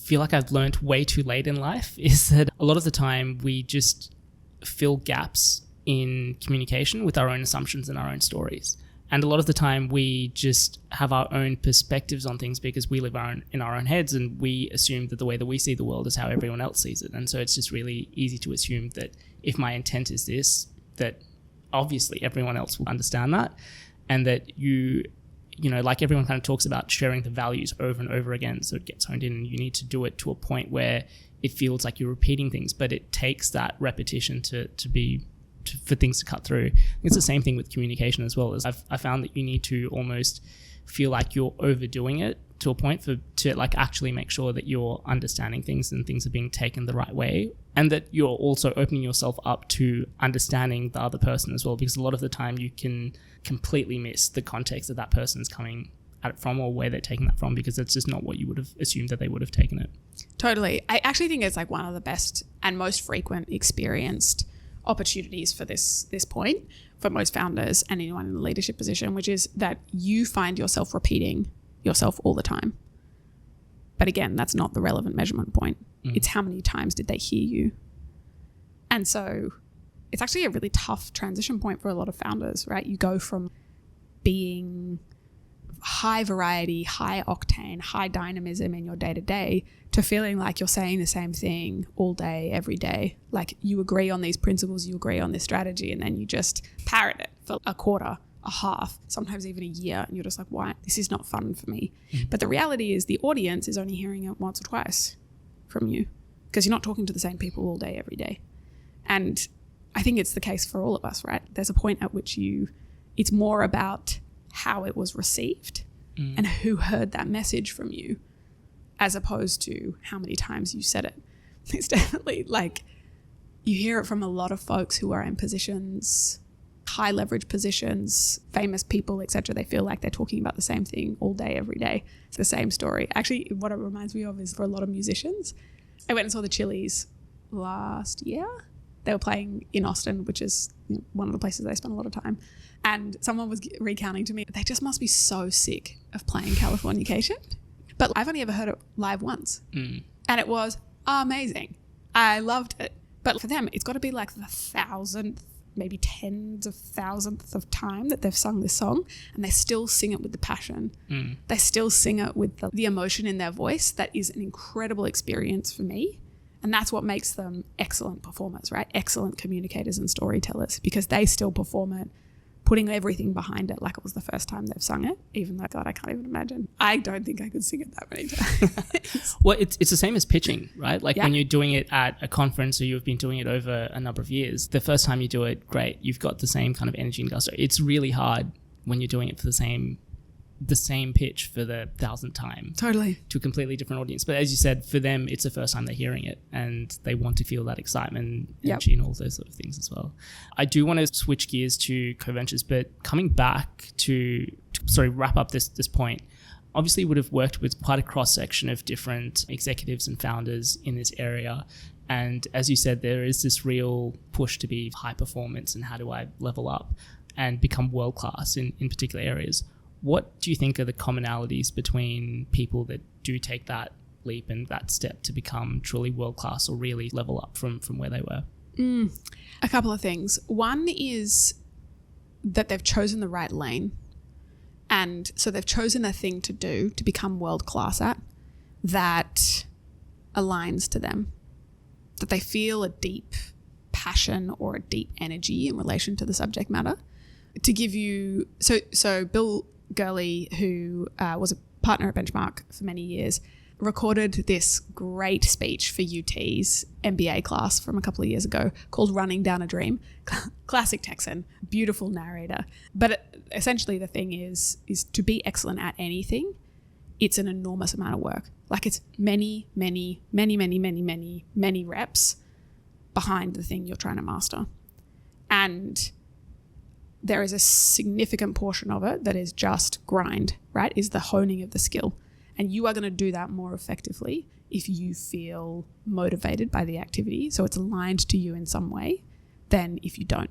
feel like I've learned way too late in life is that a lot of the time we just fill gaps in communication with our own assumptions and our own stories. And a lot of the time we just have our own perspectives on things because we live in our own heads, and we assume that the way that we see the world is how everyone else sees it. And so it's just really easy to assume that if my intent is this, that obviously everyone else will understand that, and that you know, like everyone kind of talks about sharing the values over and over again so it gets honed in, and you need to do it to a point where it feels like you're repeating things, but it takes that repetition for things to cut through. It's the same thing with communication as well. I found that you need to almost feel like you're overdoing it to a point to like actually make sure that you're understanding things and things are being taken the right way, and that you're also opening yourself up to understanding the other person as well, because a lot of the time you can completely miss the context that person's coming at it from, or where they're taking that from, because it's just not what you would have assumed that they would have taken it. Totally. I actually think it's like one of the best and most frequent experienced opportunities for this point for most founders and anyone in a leadership position, which is that you find yourself repeating yourself all the time. But again, that's not the relevant measurement point. It's how many times did they hear you? And so it's actually a really tough transition point for a lot of founders, right? You go from being high variety, high octane, high dynamism in your day-to-day to feeling like you're saying the same thing all day, every day. Like you agree on these principles, you agree on this strategy, and then you just parrot it for a quarter, a half, sometimes even a year, and you're just like, why? This is not fun for me. But the reality is the audience is only hearing it once or twice from you, because you're not talking to the same people all day, every day. And I think it's the case for all of us, right? There's a point at which it's more about how it was received and who heard that message from you, as opposed to how many times you said it. It's definitely like you hear it from a lot of folks who are in positions, high leverage positions, famous people, etc. They feel like they're talking about the same thing all day, every day. It's the same story. Actually, what it reminds me of is for a lot of musicians. I went and saw the Chili's last year. They were playing in Austin, which is one of the places they spend a lot of time. And someone was recounting to me, they just must be so sick of playing Californication. But I've only ever heard it live once. And it was amazing. I loved it. But for them, it's got to be like the 1,000th, maybe tens of thousandth of time that they've sung this song, and they still sing it with the passion. They still sing it with the emotion in their voice. That is an incredible experience for me. And that's what makes them excellent performers, right? Excellent communicators and storytellers, because they still perform it, putting everything behind it like it was the first time they've sung it, even though, God, I can't even imagine. I don't think I could sing it that many times. Well, it's the same as pitching, right? Like when you're doing it at a conference or you've been doing it over a number of years, the first time you do it, great, you've got the same kind of energy and gusto. It's really hard when you're doing it for the same pitch for the 1,000th time. Totally. To a completely different audience. But as you said, for them, it's the first time they're hearing it and they want to feel that excitement, energy, and all those sort of things as well. I do want to switch gears to co-ventures, but coming back to wrap up this point, obviously you would have worked with quite a cross-section of different executives and founders in this area. And as you said, there is this real push to be high performance and how do I level up and become world-class in particular areas. What do you think are the commonalities between people that do take that leap and that step to become truly world-class or really level up from where they were? A couple of things. One is that they've chosen the right lane. And so they've chosen a thing to do to become world-class at that aligns to them, that they feel a deep passion or a deep energy in relation to the subject matter. To give you, so Bill Gurley, who was a partner at Benchmark for many years, recorded this great speech for UT's MBA class from a couple of years ago called Running Down a Dream. Classic Texan, beautiful narrator. But essentially the thing is to be excellent at anything, it's an enormous amount of work. Like it's many reps behind the thing you're trying to master. And there is a significant portion of it that is just grind, right? Is the honing of the skill. And you are going to do that more effectively if you feel motivated by the activity. So it's aligned to you in some way than if you don't.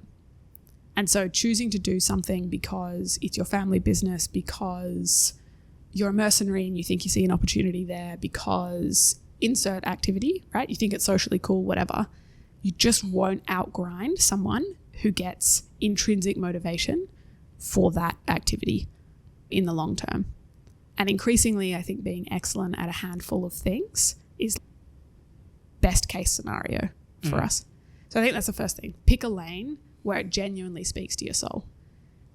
And so choosing to do something because it's your family business, because you're a mercenary and you think you see an opportunity there, because insert activity, right? You think it's socially cool, whatever. You just won't outgrind someone who gets intrinsic motivation for that activity in the long term. And increasingly, I think being excellent at a handful of things is best case scenario for us. So I think that's the first thing. Pick a lane where it genuinely speaks to your soul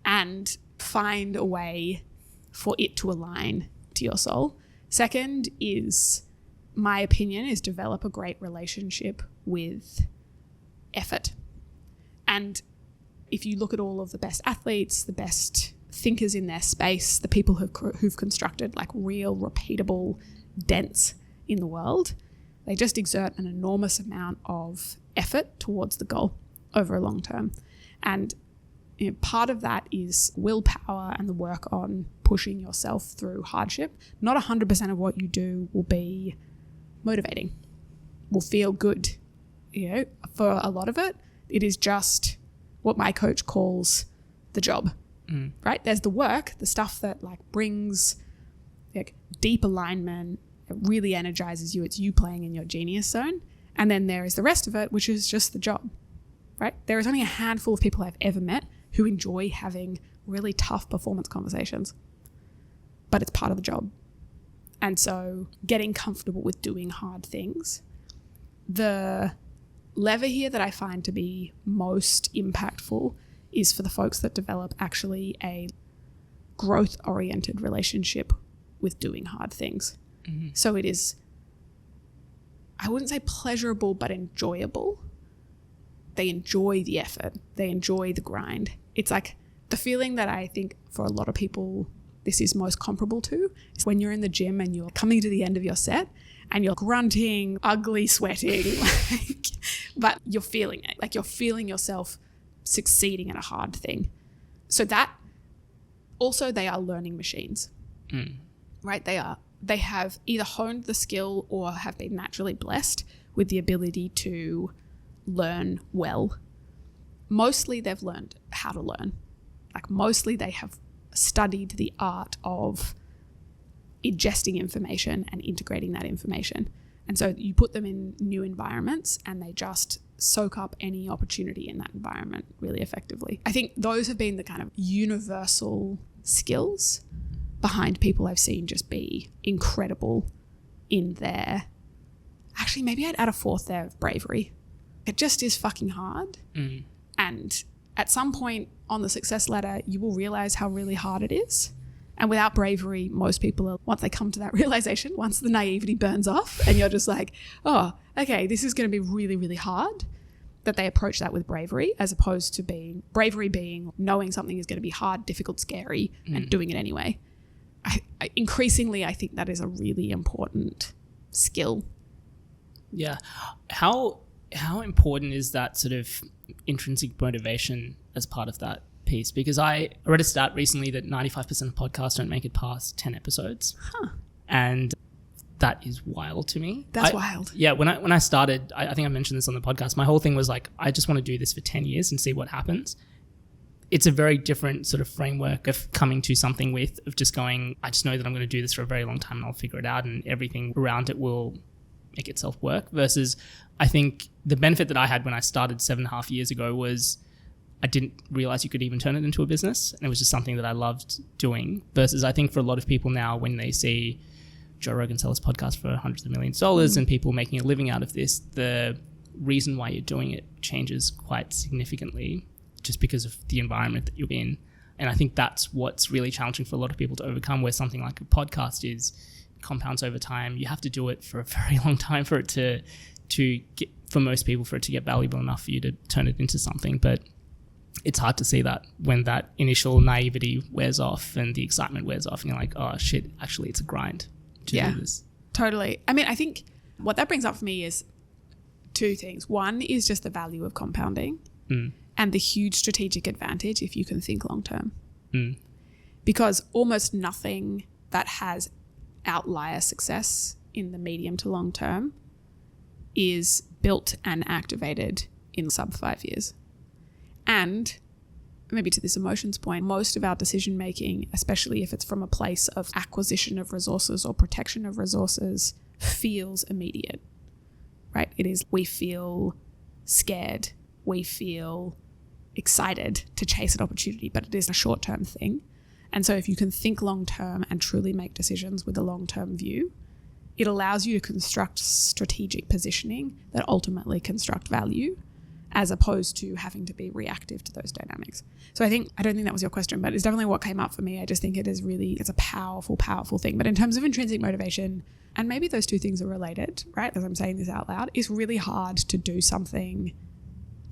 and find a way for it to align to your soul. Second is, my opinion, is develop a great relationship with effort. And if you look at all of the best athletes, the best thinkers in their space, the people who've constructed like real repeatable dents in the world, they just exert an enormous amount of effort towards the goal over a long term. And part of that is willpower and the work on pushing yourself through hardship. Not 100% of what you do will be motivating, will feel good. For a lot of it, it is just what my coach calls the job, right? There's the work, the stuff that like brings like deep alignment, it really energizes you. It's you playing in your genius zone. And then there is the rest of it, which is just the job, right? There is only a handful of people I've ever met who enjoy having really tough performance conversations, but it's part of the job. And so getting comfortable with doing hard things. The lever here that I find to be most impactful is for the folks that develop actually a growth-oriented relationship with doing hard things. So it is, I wouldn't say pleasurable, but enjoyable. They enjoy the effort. They enjoy the grind. It's like the feeling that I think for a lot of people this is most comparable to is when you're in the gym and you're coming to the end of your set and you're grunting, ugly sweating, but you're feeling it. Like you're feeling yourself succeeding at a hard thing. So that also, they are learning machines, right? They have either honed the skill or have been naturally blessed with the ability to learn well. Mostly they've learned how to learn. Like mostly they have studied the art of ingesting information and integrating that information. And so you put them in new environments and they just soak up any opportunity in that environment really effectively. I think those have been the kind of universal skills behind people I've seen just be incredible in their, actually maybe I'd add a fourth there of bravery. It just is fucking hard. And at some point on the success ladder, you will realize how really hard it is. And without bravery, most people, once they come to that realization, once the naivety burns off and you're just like, oh, okay, this is going to be really, really hard, that they approach that with bravery, as opposed to bravery being knowing something is going to be hard, difficult, scary, and doing it anyway. Increasingly, I think that is a really important skill. Yeah. How important is that sort of intrinsic motivation as part of that piece? Because I read a stat recently that 95% of podcasts don't make it past 10 episodes. And that is wild to me. That's wild. Yeah. When I started, I think I mentioned this on the podcast, my whole thing was like, I just want to do this for 10 years and see what happens. It's a very different sort of framework of coming to something of just going, I just know that I'm going to do this for a very long time and I'll figure it out and everything around it will make itself work. Versus I think the benefit that I had when I started 7.5 years ago was I didn't realize you could even turn it into a business. And it was just something that I loved doing. Versus I think for a lot of people now, when they see Joe Rogan sell his podcast for hundreds of millions of dollars and people making a living out of this, the reason why you're doing it changes quite significantly just because of the environment that you're in. And I think that's what's really challenging for a lot of people to overcome, where something like a podcast is compounds over time. You have to do it for a very long time for it to get, for most people, for it to get valuable enough for you to turn it into something. But it's hard to see that when that initial naivety wears off and the excitement wears off and you're like, oh shit, actually it's a grind to do this. Totally. I mean, I think what that brings up for me is two things. One is just the value of compounding and the huge strategic advantage if you can think long term. Because almost nothing that has outlier success in the medium to long term is built and activated in sub 5 years. And maybe to this emotions point, most of our decision making, especially if it's from a place of acquisition of resources or protection of resources, feels immediate, right? It is, we feel scared, we feel excited to chase an opportunity, but it is a short-term thing. And so if you can think long-term and truly make decisions with a long-term view, it allows you to construct strategic positioning that ultimately construct value, as opposed to having to be reactive to those dynamics. So I don't think that was your question, but it's definitely what came up for me. I just think it's a powerful, powerful thing. But in terms of intrinsic motivation, and maybe those two things are related, right? As I'm saying this out loud, it's really hard to do something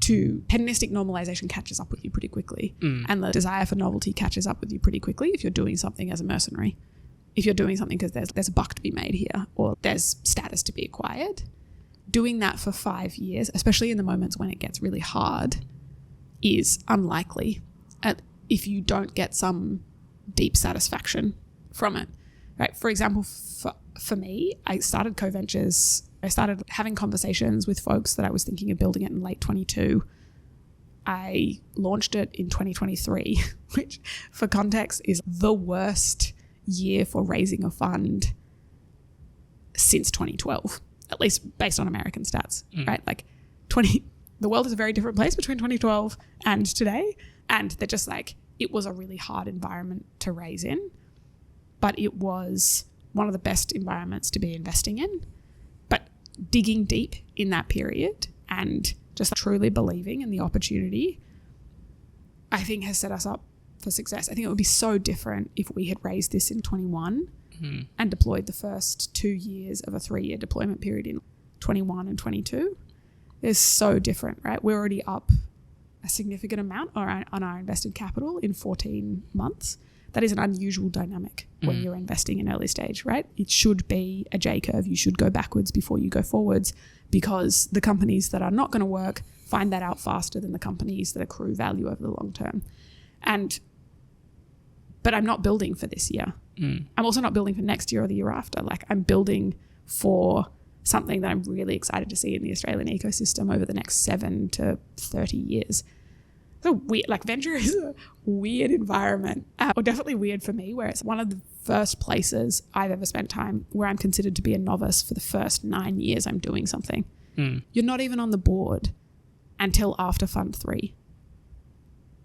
to hedonistic normalization catches up with you pretty quickly. And the desire for novelty catches up with you pretty quickly if you're doing something as a mercenary. If you're doing something because there's a buck to be made here or there's status to be acquired. Doing that for 5 years, especially in the moments when it gets really hard, is unlikely if you don't get some deep satisfaction from it, right? For example, for me, I started Co-Ventures. I started having conversations with folks that I was thinking of building it in late 22. I launched it in 2023, which for context is the worst year for raising a fund since 2012. At least based on American stats, right? Like the world is a very different place between 2012 and today. And they're just like, it was a really hard environment to raise in, but it was one of the best environments to be investing in. But digging deep in that period and just truly believing in the opportunity, I think has set us up for success. I think it would be so different if we had raised this in 21 and deployed the first 2 years of a 3-year deployment period in 21 and 22. It's so different, right? We're already up a significant amount on our invested capital in 14 months. That is an unusual dynamic when you're investing in early stage, right? It should be a J curve. You should go backwards before you go forwards, because the companies that are not going to work find that out faster than the companies that accrue value over the long term. But I'm not building for this year. I'm also not building for next year or the year after. Like, I'm building for something that I'm really excited to see in the Australian ecosystem over the next 7 to 30 years. So weird, like venture is a weird environment, or definitely weird for me, where it's one of the first places I've ever spent time where I'm considered to be a novice for the first 9 years I'm doing something. You're not even on the board until after Fund 3.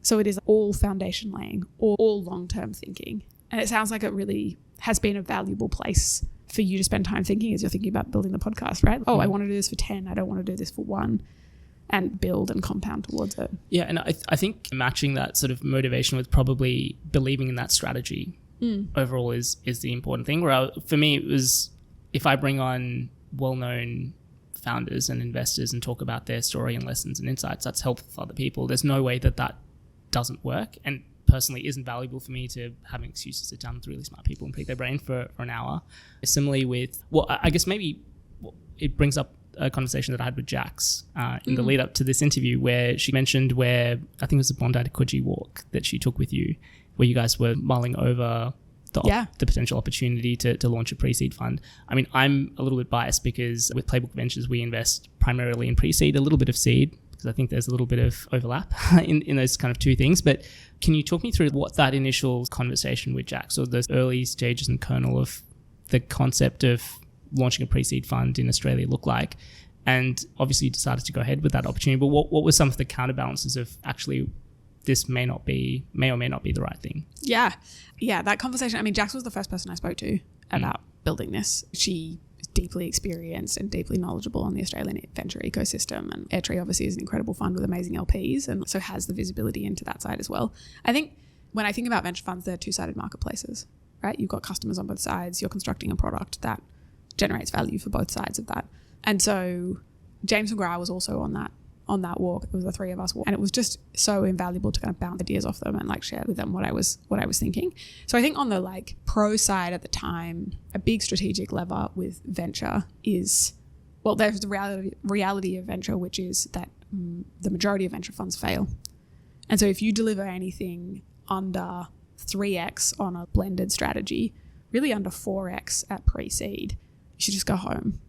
So it is all foundation laying, all long-term thinking. And it sounds like it really has been a valuable place for you to spend time thinking as you're thinking about building the podcast, right? Oh, I want to do this for 10. I don't want to do this for 1. And build and compound towards it. Yeah, and I think matching that sort of motivation with probably believing in that strategy overall is the important thing. Where for me, it was, if I bring on well-known founders and investors and talk about their story and lessons and insights, that's helpful for other people. There's no way that doesn't work, and personally isn't valuable for me to have an excuse to sit down with really smart people and pick their brain for an hour. Similarly with, well, I guess maybe it brings up a conversation that I had with Jax in the lead up to this interview, where she mentioned where, I think it was the Bondi to Coogee walk that she took with you, where you guys were mulling over the potential opportunity to launch a pre-seed fund. I mean, I'm a little bit biased because with Playbook Ventures, we invest primarily in pre-seed, a little bit of seed, because I think there's a little bit of overlap in those kind of two things. But can you talk me through what that initial conversation with Jax, or those early stages and kernel of the concept of launching a pre-seed fund in Australia look like? And obviously you decided to go ahead with that opportunity, but what were some of the counterbalances of actually this may or may not be the right thing? Yeah, that conversation. I mean, Jax was the first person I spoke to about building this. She is deeply experienced and deeply knowledgeable on the Australian venture ecosystem, and Airtree obviously is an incredible fund with amazing LPs, and so has the visibility into that side as well. I think when I think about venture funds, they're two-sided marketplaces, right? You've got customers on both sides. You're constructing a product that generates value for both sides of that. And so James McGrath was also on that walk. It was the three of us walk, and it was just so invaluable to kind of bounce ideas off them and like share with them what I was thinking. So I think on the like pro side at the time, a big strategic lever with venture is, well, there's the reality of venture, which is that the majority of venture funds fail. And so if you deliver anything under 3x on a blended strategy, really under 4x at pre-seed, you should just go home.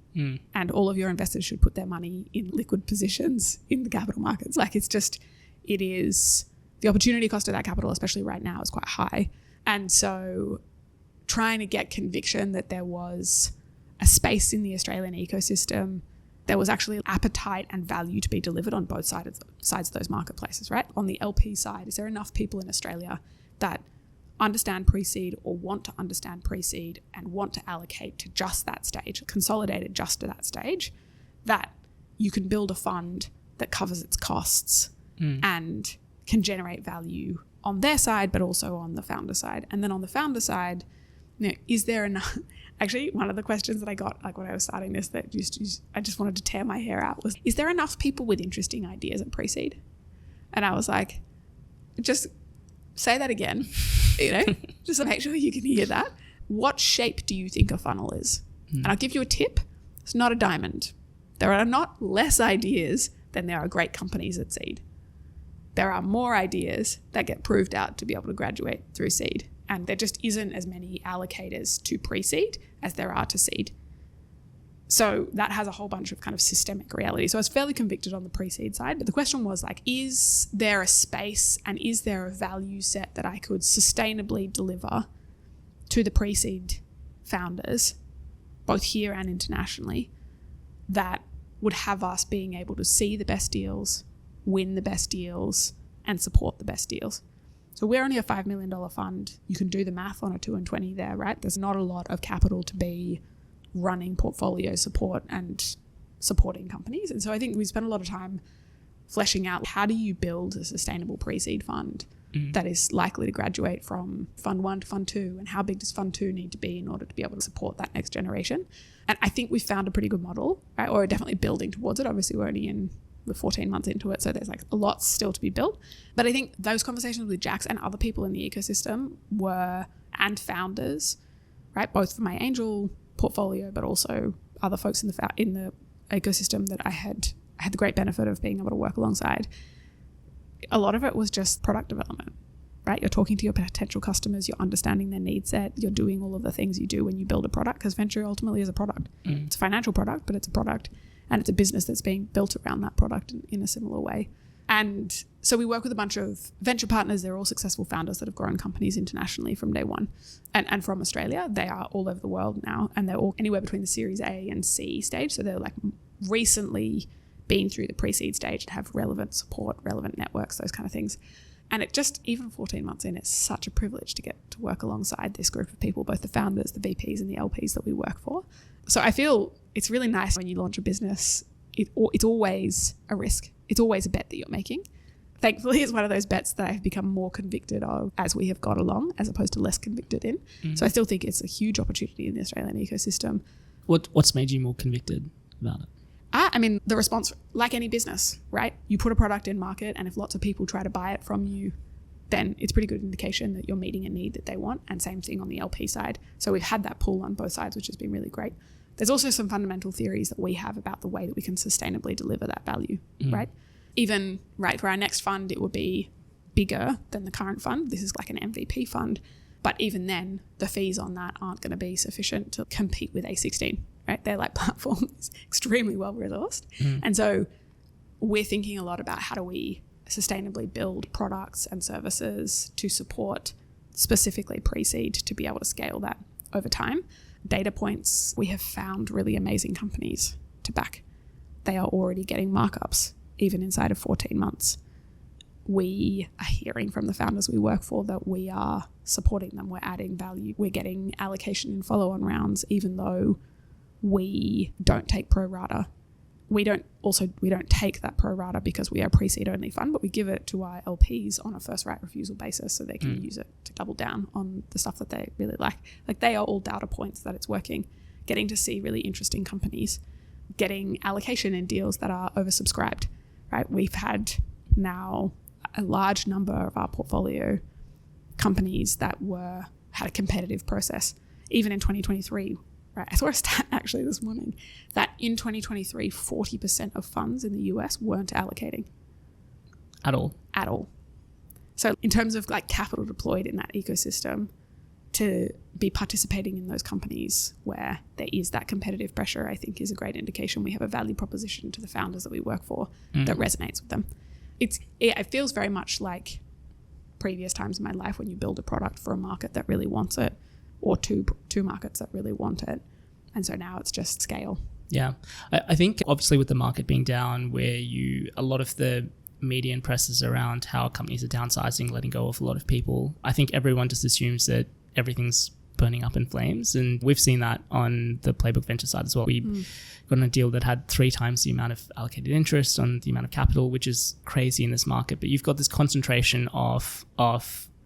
And all of your investors should put their money in liquid positions in the capital markets. Like it is the opportunity cost of that capital, especially right now, is quite high. And so trying to get conviction that there was a space in the Australian ecosystem, there was actually appetite and value to be delivered on both sides of those marketplaces, right? On the LP side, is there enough people in Australia that understand pre-seed or want to understand pre-seed and want to allocate to just that stage, consolidated just to that stage, that you can build a fund that covers its costs and can generate value on their side, but also on the founder side. And then on the founder side, you know, is there enough? Actually, one of the questions that I got, like when I was starting this, that I just wanted to tear my hair out was, is there enough people with interesting ideas at pre-seed? And I was like, just say that again, you know, just to make sure you can hear that. What shape do you think a funnel is? And I'll give you a tip. It's not a diamond. There are not less ideas than there are great companies at seed. There are more ideas that get proved out to be able to graduate through seed. And there just isn't as many allocators to pre-seed as there are to seed. So that has a whole bunch of kind of systemic reality. So I was fairly convicted on the pre-seed side, but the question was like, is there a space and is there a value set that I could sustainably deliver to the pre-seed founders, both here and internationally, that would have us being able to see the best deals, win the best deals, and support the best deals? So we're only a $5 million fund. You can do the math on a 2 and 20 there, right? There's not a lot of capital to be running portfolio support and supporting companies. And so I think we spent a lot of time fleshing out, how do you build a sustainable pre-seed fund that is likely to graduate from fund 1 to fund 2, and how big does fund 2 need to be in order to be able to support that next generation? And I think we found a pretty good model, right? Or definitely building towards it. Obviously we're 14 months into it, so there's like a lot still to be built. But I think those conversations with Jax and other people in the ecosystem and founders, right? Both for my angel portfolio, but also other folks in the ecosystem that I had the great benefit of being able to work alongside. A lot of it was just product development, right? You're talking to your potential customers, you're understanding their need set, you're doing all of the things you do when you build a product, because venture ultimately is a product. It's a financial product, but it's a product, and it's a business that's being built around that product in a similar way. And so we work with a bunch of venture partners. They're all successful founders that have grown companies internationally from day one. And from Australia, they are all over the world now. And they're all anywhere between the Series A and C stage. So they're like recently been through the pre-seed stage and have relevant support, relevant networks, those kind of things. And it just, even 14 months in, it's such a privilege to get to work alongside this group of people, both the founders, the VPs and the LPs that we work for. So I feel it's really nice when you launch a business, it's always a risk. It's always a bet that you're making. Thankfully, it's one of those bets that I've become more convicted of as we have got along, as opposed to less convicted in. Mm-hmm. So I still think it's a huge opportunity in the Australian ecosystem. What's made you more convicted about it? I mean, the response, like any business, right? You put a product in market, and if lots of people try to buy it from you, then it's a pretty good indication that you're meeting a need that they want. And same thing on the LP side. So we've had that pull on both sides, which has been really great. There's also some fundamental theories that we have about the way that we can sustainably deliver that value, right? Even, right, for our next fund, it will be bigger than the current fund. This is like an MVP fund. But even then, the fees on that aren't going to be sufficient to compete with A16, right? They're like platforms, extremely well resourced. And so we're thinking a lot about how do we sustainably build products and services to support specifically pre-seed to be able to scale that over time. Data points, we have found really amazing companies to back. They are already getting markups, even inside of 14 months. We are hearing from the founders we work for that we are supporting them. We're adding value. We're getting allocation in follow-on rounds, even though we don't take pro rata. We don't take that pro rata because we are a pre-seed only fund, but we give it to our LPs on a first right refusal basis so they can use it to double down on the stuff that they really like. Like, they are all data points that it's working. Getting to see really interesting companies, getting allocation in deals that are oversubscribed, right? We've had now a large number of our portfolio companies that had a competitive process. Even in 2023, right? I saw a stat actually this morning that in 2023, 40% of funds in the US weren't allocating. At all. So in terms of like capital deployed in that ecosystem, to be participating in those companies where there is that competitive pressure, I think is a great indication we have a value proposition to the founders that we work for that resonates with them. It feels very much like previous times in my life when you build a product for a market that really wants it, or two markets that really want it. And so now it's just scale. Yeah. I think obviously with the market being down, where a lot of the media and press is around how companies are downsizing, letting go of a lot of people, I think everyone just assumes that everything's burning up in flames. And we've seen that on the Playbook venture side as well. We got on a deal that had 3 times the amount of allocated interest on the amount of capital, which is crazy in this market. But you've got this concentration of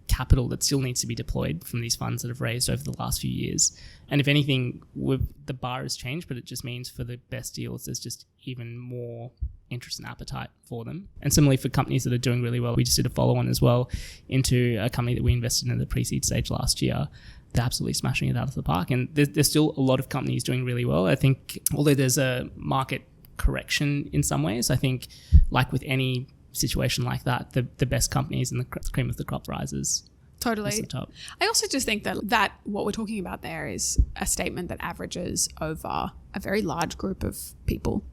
capital that still needs to be deployed from these funds that have raised over the last few years. And if anything, the bar has changed, but it just means for the best deals, there's just even more interest and appetite for them. And similarly for companies that are doing really well, we just did a follow-on as well into a company that we invested in the pre-seed stage last year. They're absolutely smashing it out of the park. And there's still a lot of companies doing really well. I think, although there's a market correction in some ways, I think like with any situation like that, the best companies and the cream of the crop rises. Totally. I also just think that what we're talking about there is a statement that averages over a very large group of people.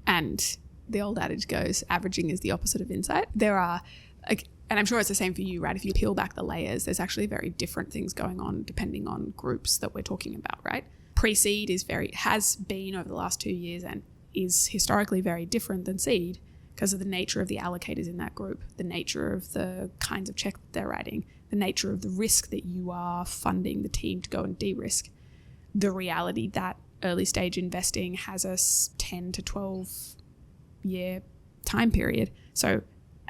And the old adage goes, averaging is the opposite of insight. There are, and I'm sure it's the same for you, right? If you peel back the layers, there's actually very different things going on depending on groups that we're talking about, right? Pre-seed has been over the last 2 years and is historically very different than seed because of the nature of the allocators in that group, the nature of the kinds of check that they're writing, the nature of the risk that you are funding the team to go and de-risk, the reality that early stage investing has a 10 to 12 year time period. So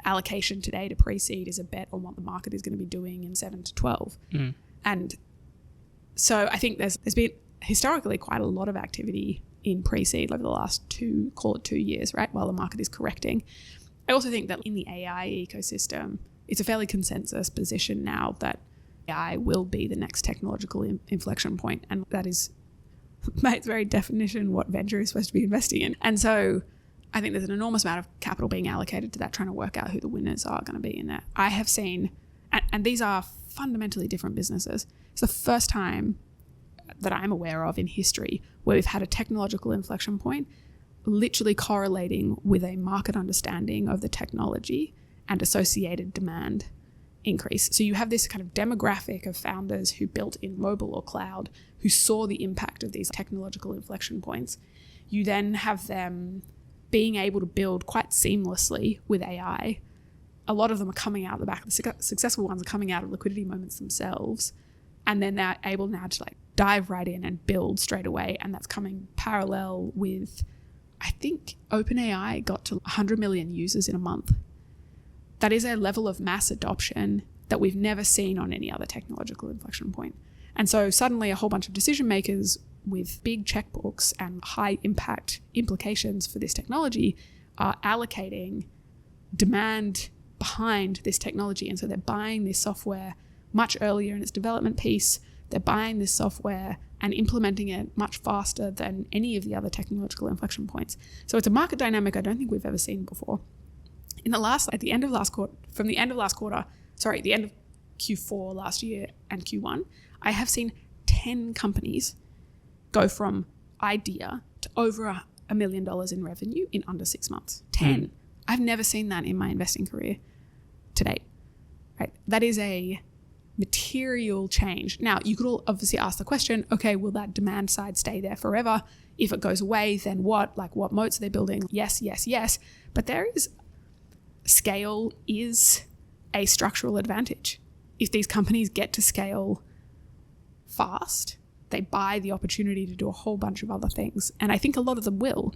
allocation today to pre-seed is a bet on what the market is going to be doing in 7 to 12. And so I think there's been historically quite a lot of activity in pre-seed over the last 2 years, right, while the market is correcting. I also think that in the AI ecosystem, it's a fairly consensus position now that AI will be the next technological inflection point. And that is, by its very definition, what venture is supposed to be investing in. And so I think there's an enormous amount of capital being allocated to that, trying to work out who the winners are going to be in that. I have seen, and these are fundamentally different businesses. It's the first time that I'm aware of in history where we've had a technological inflection point literally correlating with a market understanding of the technology and associated demand increase. So you have this kind of demographic of founders who built in mobile or cloud, who saw the impact of these technological inflection points. You then have them being able to build quite seamlessly with AI. A lot of them are coming out the back. The successful ones are coming out of liquidity moments themselves, and then they're able now to like dive right in and build straight away. And that's coming parallel with, I think OpenAI got to 100 million users in a month. That is a level of mass adoption that we've never seen on any other technological inflection point. And so suddenly a whole bunch of decision makers with big checkbooks and high impact implications for this technology are allocating demand behind this technology. And so they're buying this software much earlier in its development piece. They're buying this software and implementing it much faster than any of the other technological inflection points. So it's a market dynamic I don't think we've ever seen before. The end of Q4 last year and Q1, I have seen 10 companies go from idea to over $1 million in revenue in under 6 months. 10. I've never seen that in my investing career to date. Right? That is a material change. Now, you could all obviously ask the question, okay, will that demand side stay there forever? If it goes away, then what? Like, what moats are they building? Yes. But scale is a structural advantage. If these companies get to scale fast, they buy the opportunity to do a whole bunch of other things. And I think a lot of them will.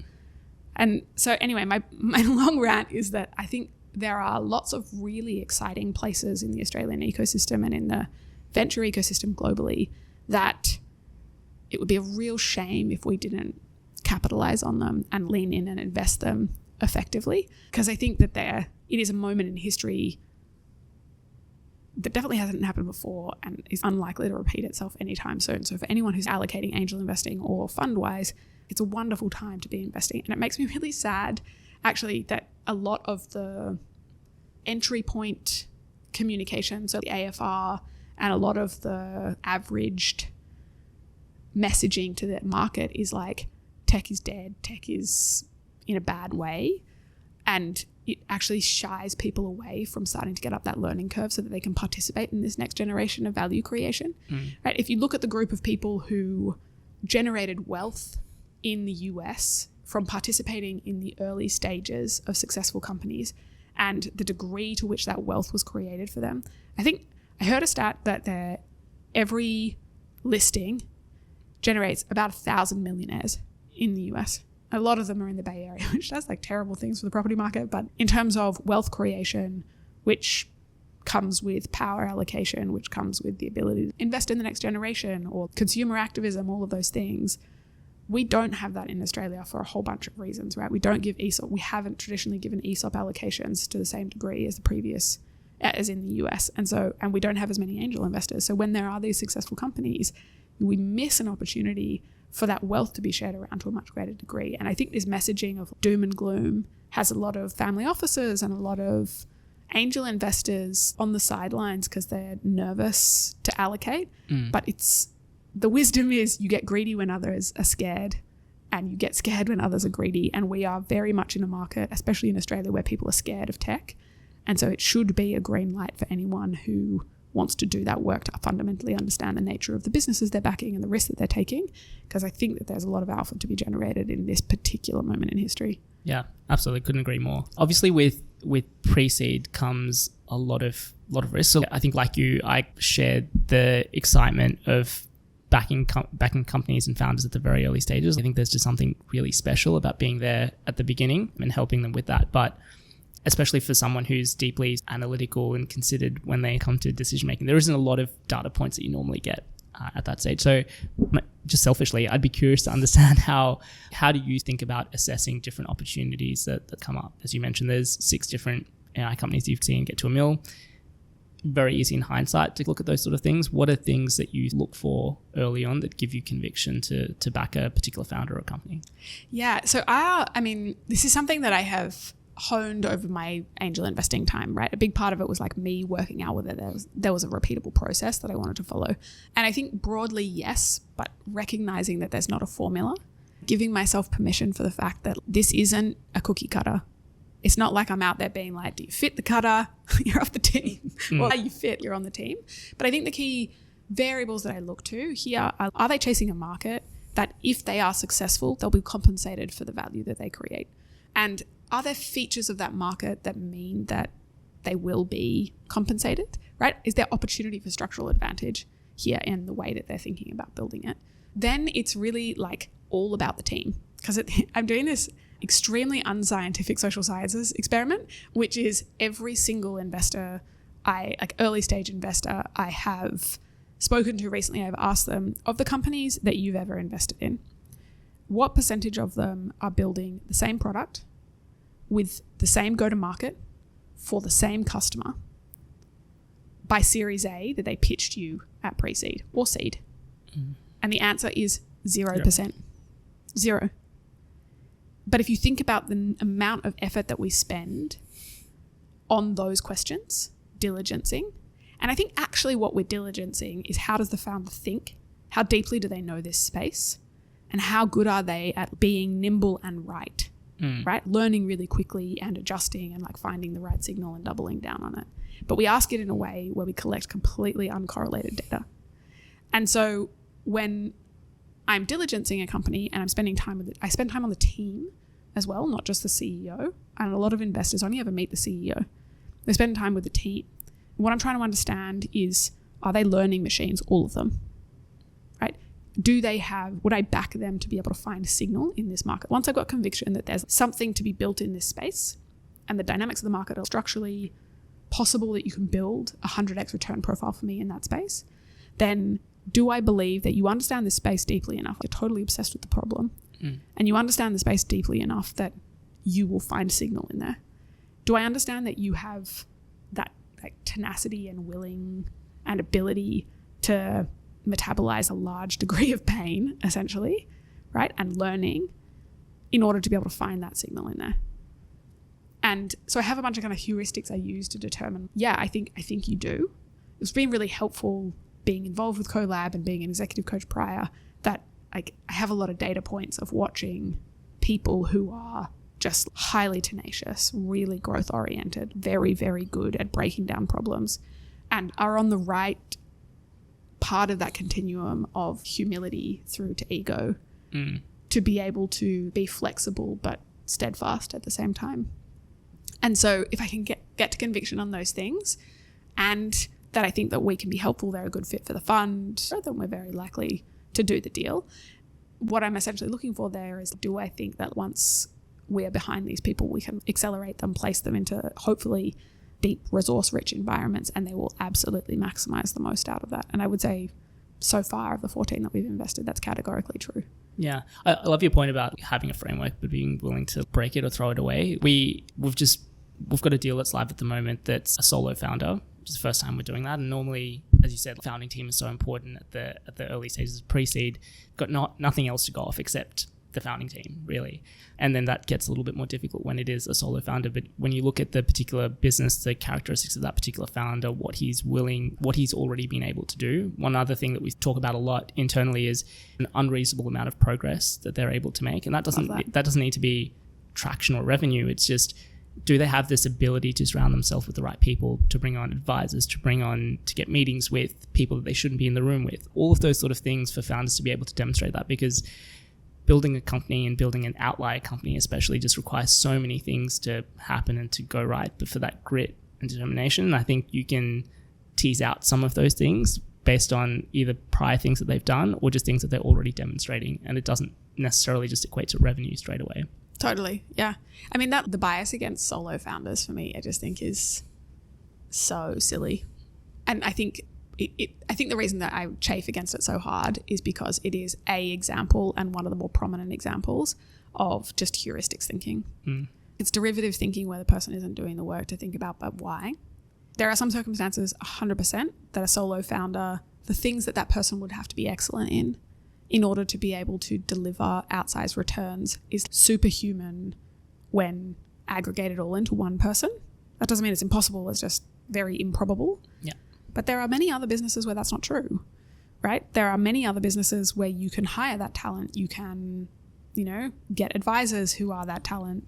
And so anyway, my long rant is that I think there are lots of really exciting places in the Australian ecosystem and in the venture ecosystem globally that it would be a real shame if we didn't capitalize on them and lean in and invest them effectively. Because I think that it is a moment in history that definitely hasn't happened before and is unlikely to repeat itself anytime soon. So for anyone who's allocating angel investing or fund-wise, it's a wonderful time to be investing. And it makes me really sad, actually, that a lot of the entry point communication, so the AFR, and a lot of the averaged messaging to the market is like, tech is dead, tech is in a bad way. And it actually shies people away from starting to get up that learning curve so that they can participate in this next generation of value creation. Right? If you look at the group of people who generated wealth in the US from participating in the early stages of successful companies and the degree to which that wealth was created for them, I think I heard a stat that every listing generates about 1,000 millionaires in the US. A lot of them are in the Bay Area, which does like terrible things for the property market. But in terms of wealth creation, which comes with power allocation, which comes with the ability to invest in the next generation or consumer activism, all of those things, we don't have that in Australia for a whole bunch of reasons, right? We don't give ESOP. We haven't traditionally given ESOP allocations to the same degree as in the US. And we don't have as many angel investors. So when there are these successful companies, we miss an opportunity for that wealth to be shared around to a much greater degree. And I think this messaging of doom and gloom has a lot of family offices and a lot of angel investors on the sidelines because they're nervous to allocate. But the wisdom is you get greedy when others are scared, and you get scared when others are greedy. And we are very much in a market, especially in Australia, where people are scared of tech. And so it should be a green light for anyone who wants to do that work to fundamentally understand the nature of the businesses they're backing and the risks that they're taking, because I think that there's a lot of alpha to be generated in this particular moment in history. Yeah, absolutely. Couldn't agree more. Obviously, with pre-seed comes a lot of risk. So I think, like you, I shared the excitement of backing companies and founders at the very early stages. I think there's just something really special about being there at the beginning and helping them with that. But especially for someone who's deeply analytical and considered when they come to decision making, there isn't a lot of data points that you normally get at that stage. So just selfishly, I'd be curious to understand how do you think about assessing different opportunities that come up? As you mentioned, there's 6 different AI companies you've seen get to $1 million. Very easy in hindsight to look at those sort of things. What are things that you look for early on that give you conviction to back a particular founder or company? Yeah, so this is something that I have honed over my angel investing time, right? A big part of it was like me working out whether there was a repeatable process that I wanted to follow. And I think broadly, yes, but recognizing that there's not a formula. giving myself permission for the fact that this isn't a cookie cutter. It's not like I'm out there being like, do you fit the cutter? You're off the team. Or are you fit? You're on the team. But I think the key variables that I look to here are they chasing a market that if they are successful, they'll be compensated for the value that they create? And are there features of that market that mean that they will be compensated, right? Is there opportunity for structural advantage here in the way that they're thinking about building it? Then it's really like all about the team, because I'm doing this extremely unscientific social sciences experiment, which is every single investor, early stage investor I have spoken to recently, I've asked them, of the companies that you've ever invested in, what percentage of them are building the same product with the same go-to-market for the same customer by Series A that they pitched you at pre-seed or seed? And the answer is 0%. Yep. 0. But if you think about the amount of effort that we spend on those questions, diligencing, and I think actually what we're diligencing is how does the founder think? How deeply do they know this space? And how good are they at being nimble and right? Right? Learning really quickly and adjusting and like finding the right signal and doubling down on it. But we ask it in a way where we collect completely uncorrelated data. And so when I'm diligencing a company and I'm spending time with it, I spend time on the team as well, not just the CEO. And a lot of investors only ever meet the CEO. They spend time with the team. And what I'm trying to understand is, are they learning machines, all of them? Right? Would I back them to be able to find a signal in this market? Once I've got conviction that there's something to be built in this space and the dynamics of the market are structurally possible that you can build a 100x return profile for me in that space, then do I believe that you understand this space deeply enough? You're totally obsessed with the problem. And you understand the space deeply enough that you will find a signal in there. Do I understand that you have that like tenacity and willing and ability to metabolize a large degree of pain, essentially, right? And learning in order to be able to find that signal in there. And so I have a bunch of kind of heuristics I use to determine, I think you do. It's been really helpful being involved with CoLab and being an executive coach prior, that I have a lot of data points of watching people who are just highly tenacious, really growth oriented, very, very good at breaking down problems, and are on the right part of that continuum of humility through to ego to be able to be flexible but steadfast at the same time. And so if I can get to conviction on those things, and that I think that we can be helpful, they're a good fit for the fund, then we're very likely to do the deal. What I'm essentially looking for there is, do I think that once we're behind these people, we can accelerate them, place them into hopefully deep resource-rich environments, and they will absolutely maximize the most out of that. And I would say so far of the 14 that we've invested, that's categorically true. Yeah. I love your point about having a framework but being willing to break it or throw it away. We've got a deal that's live at the moment that's a solo founder. It's the first time we're doing that, and normally, as you said, the founding team is so important at the early stages of pre-seed. Got nothing else to go off except the founding team, really. And then that gets a little bit more difficult when it is a solo founder. But when you look at the particular business, the characteristics of that particular founder, what he's already been able to do. One other thing that we talk about a lot internally is an unreasonable amount of progress that they're able to make. And that doesn't need to be traction or revenue. It's just, do they have this ability to surround themselves with the right people, to bring on advisors, to get meetings with people that they shouldn't be in the room with? All of those sort of things for founders to be able to demonstrate that, because building a company and building an outlier company especially just requires so many things to happen and to go right. But for that grit and determination, I think you can tease out some of those things based on either prior things that they've done or just things that they're already demonstrating. And it doesn't necessarily just equate to revenue straight away. Totally. Yeah. I mean, the bias against solo founders for me, I just think is so silly. And I think the reason that I chafe against it so hard is because it is a example, and one of the more prominent examples, of just heuristics thinking. It's derivative thinking where the person isn't doing the work to think about, but why? There are some circumstances 100% that a solo founder, the things that person would have to be excellent in order to be able to deliver outsized returns, is superhuman when aggregated all into one person. That doesn't mean it's impossible, it's just very improbable. Yeah. But there are many other businesses where that's not true, right? There are many other businesses where you can hire that talent, you can get advisors who are that talent.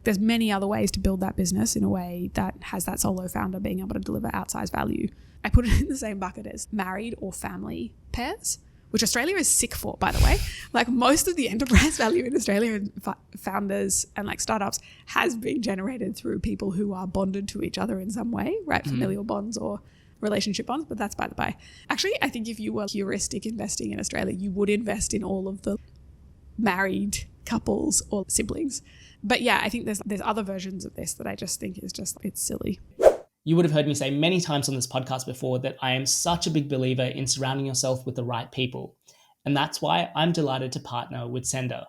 There's many other ways to build that business in a way that has that solo founder being able to deliver outsized value. I put it in the same bucket as married or family pairs, which Australia is sick for, by the way. Like most of the enterprise value in Australia, founders and like startups, has been generated through people who are bonded to each other in some way, right? Familial bonds or relationship bonds, but that's by the by. Actually, I think if you were heuristic investing in Australia, you would invest in all of the married couples or siblings. But yeah, I think there's other versions of this that I just think is it's silly. You would have heard me say many times on this podcast before that I am such a big believer in surrounding yourself with the right people. And that's why I'm delighted to partner with Scendar.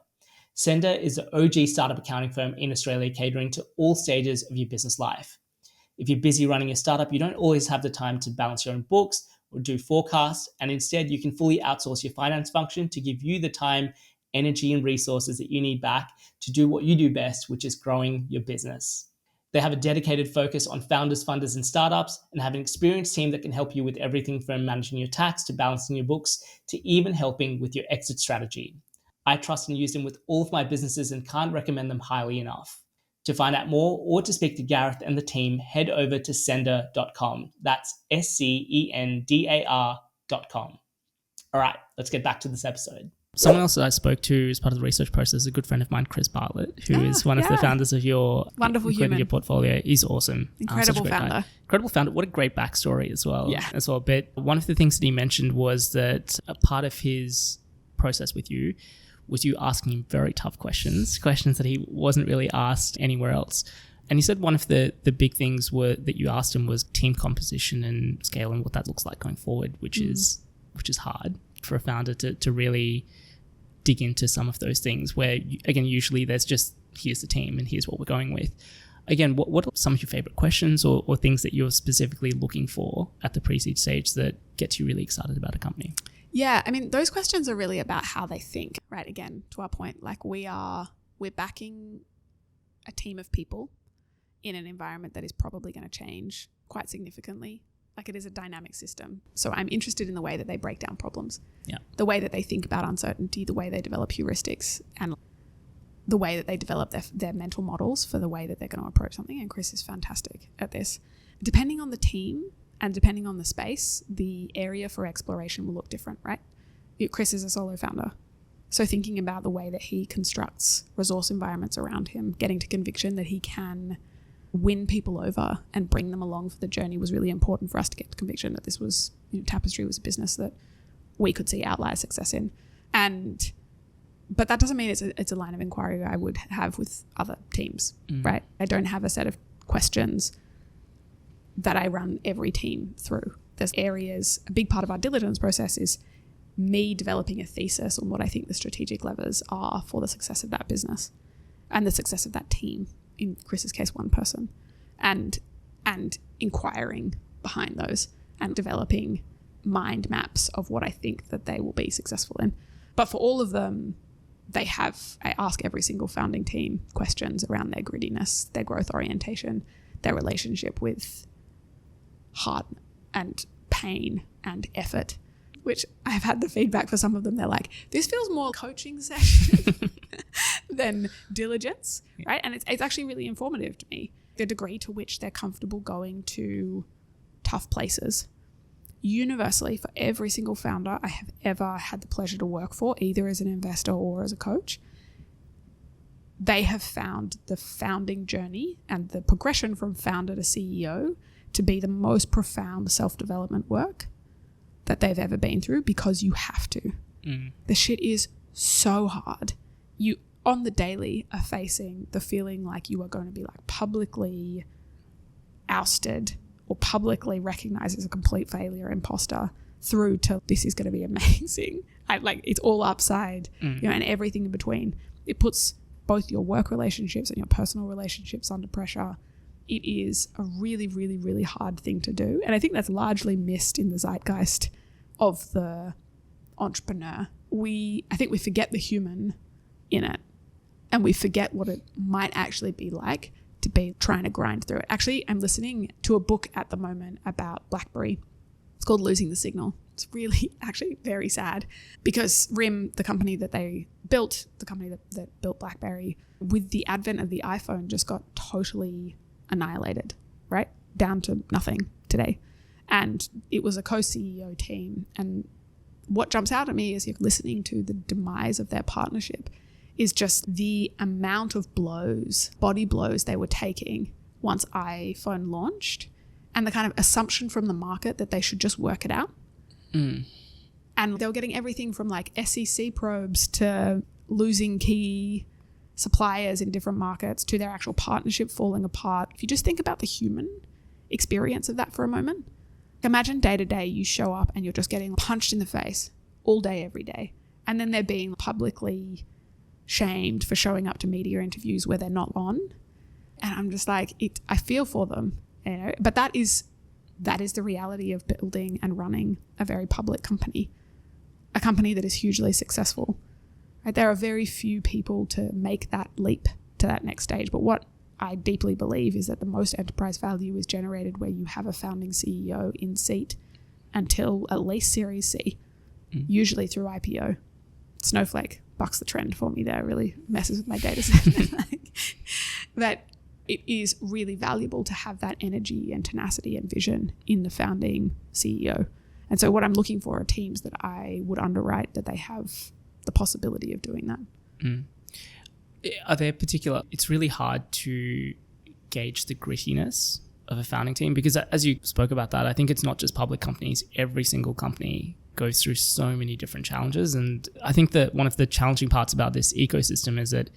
Scendar is the OG startup accounting firm in Australia, catering to all stages of your business life. If you're busy running your startup, you don't always have the time to balance your own books or do forecasts, and instead you can fully outsource your finance function to give you the time, energy, and resources that you need back to do what you do best, which is growing your business. They have a dedicated focus on founders, funders, and startups, and have an experienced team that can help you with everything from managing your tax to balancing your books to even helping with your exit strategy. I trust and use them with all of my businesses and can't recommend them highly enough. To find out more or to speak to Gareth and the team, head over to scendar.com. That's SCENDAR.com. All right, let's get back to this episode. Someone else that I spoke to as part of the research process is a good friend of mine, Chris Bartlett, who is one of the founders of your wonderful human. Your portfolio. He's awesome. Incredible founder. Incredible founder. What a great backstory as well. But one of the things that he mentioned was that a part of his process with you was you asking him very tough questions that he wasn't really asked anywhere else. And he said one of the big things that you asked him was team composition and scale and what that looks like going forward, which is hard for a founder to really dig into some of those things where, again, usually there's just, here's the team and here's what we're going with. Again, what are some of your favorite questions or things that you're specifically looking for at the pre-seed stage that gets you really excited about a company? Yeah, I mean, those questions are really about how they think, right? Again, to our point, like we're backing a team of people in an environment that is probably going to change quite significantly. Like it is a dynamic system. So I'm interested in the way that they break down problems, the way that they think about uncertainty, the way they develop heuristics, and the way that they develop their mental models for the way that they're going to approach something. And Chris is fantastic at this. Depending on the team and depending on the space, the area for exploration will look different, right? Chris is a solo founder. So thinking about the way that he constructs resource environments around him, getting to conviction that he can win people over and bring them along for the journey was really important for us to get to conviction that this was, Tapestry was a business that we could see outlier success in. But that doesn't mean it's a line of inquiry I would have with other teams, right? I don't have a set of questions that I run every team through. There's areas, a big part of our diligence process is me developing a thesis on what I think the strategic levers are for the success of that business and the success of that team. In Chris's case, one person, and inquiring behind those and developing mind maps of what I think that they will be successful in. But for all of them, I ask every single founding team questions around their grittiness, their growth orientation, their relationship with heart and pain and effort, which I've had the feedback for some of them. They're like, this feels more coaching session than diligence, right? And it's actually really informative to me, the degree to which they're comfortable going to tough places. Universally, for every single founder I have ever had the pleasure to work for, either as an investor or as a coach, they have found the founding journey and the progression from founder to CEO to be the most profound self-development work that they've ever been through, because you have to. The shit is so hard. You on the daily are facing the feeling like you are going to be like publicly ousted or publicly recognized as a complete failure, imposter, through to this is going to be amazing. It's all upside, and everything in between. It puts both your work relationships and your personal relationships under pressure. It is a really, really, really hard thing to do. And I think that's largely missed in the zeitgeist of the entrepreneur. I think we forget the human in it, and we forget what it might actually be like to be trying to grind through it. Actually, I'm listening to a book at the moment about BlackBerry. It's called Losing the Signal. It's really actually very sad because RIM, the company that they built, the company that built BlackBerry, with the advent of the iPhone just got totally annihilated, right? Down to nothing today. And it was a co-CEO team. And what jumps out at me as you're listening to the demise of their partnership is just the amount of blows, body blows they were taking once iPhone launched, and the kind of assumption from the market that they should just work it out. And they were getting everything from like SEC probes to losing key suppliers in different markets to their actual partnership falling apart. If you just think about the human experience of that for a moment, imagine day to day you show up and you're just getting punched in the face all day, every day. And then they're being publicly shamed for showing up to media interviews where they're not on. And I'm just like, I feel for them, you know, but that is the reality of building and running a very public company, a company that is hugely successful. Right? There are very few people to make that leap to that next stage. But what I deeply believe is that the most enterprise value is generated where you have a founding CEO in seat until at least Series C, usually through IPO. Snowflake bucks the trend for me there, really messes with my data set. That it is really valuable to have that energy and tenacity and vision in the founding CEO. And so what I'm looking for are teams that I would underwrite that they have the possibility of doing that. Are there particular, it's really hard to gauge the grittiness of a founding team because as you spoke about that, I think it's not just public companies. Every single company goes through so many different challenges. And I think that one of the challenging parts about this ecosystem is that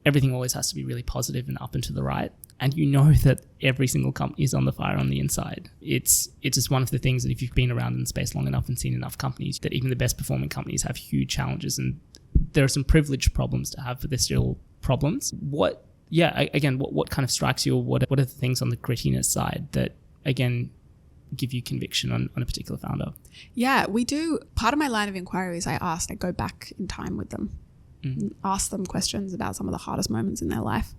everything always has to be really positive and up and to the right. And you know that every single company is on the fire on the inside. It's just one of the things that if you've been around in the space long enough and seen enough companies, that even the best performing companies have huge challenges. And there are some privileged problems to have, but they're still problems. What kind of strikes you, or what are the things on the grittiness side that, again, give you conviction on a particular founder? Yeah, we do. Part of my line of inquiry is I go back in time with them. Ask them questions about some of the hardest moments in their life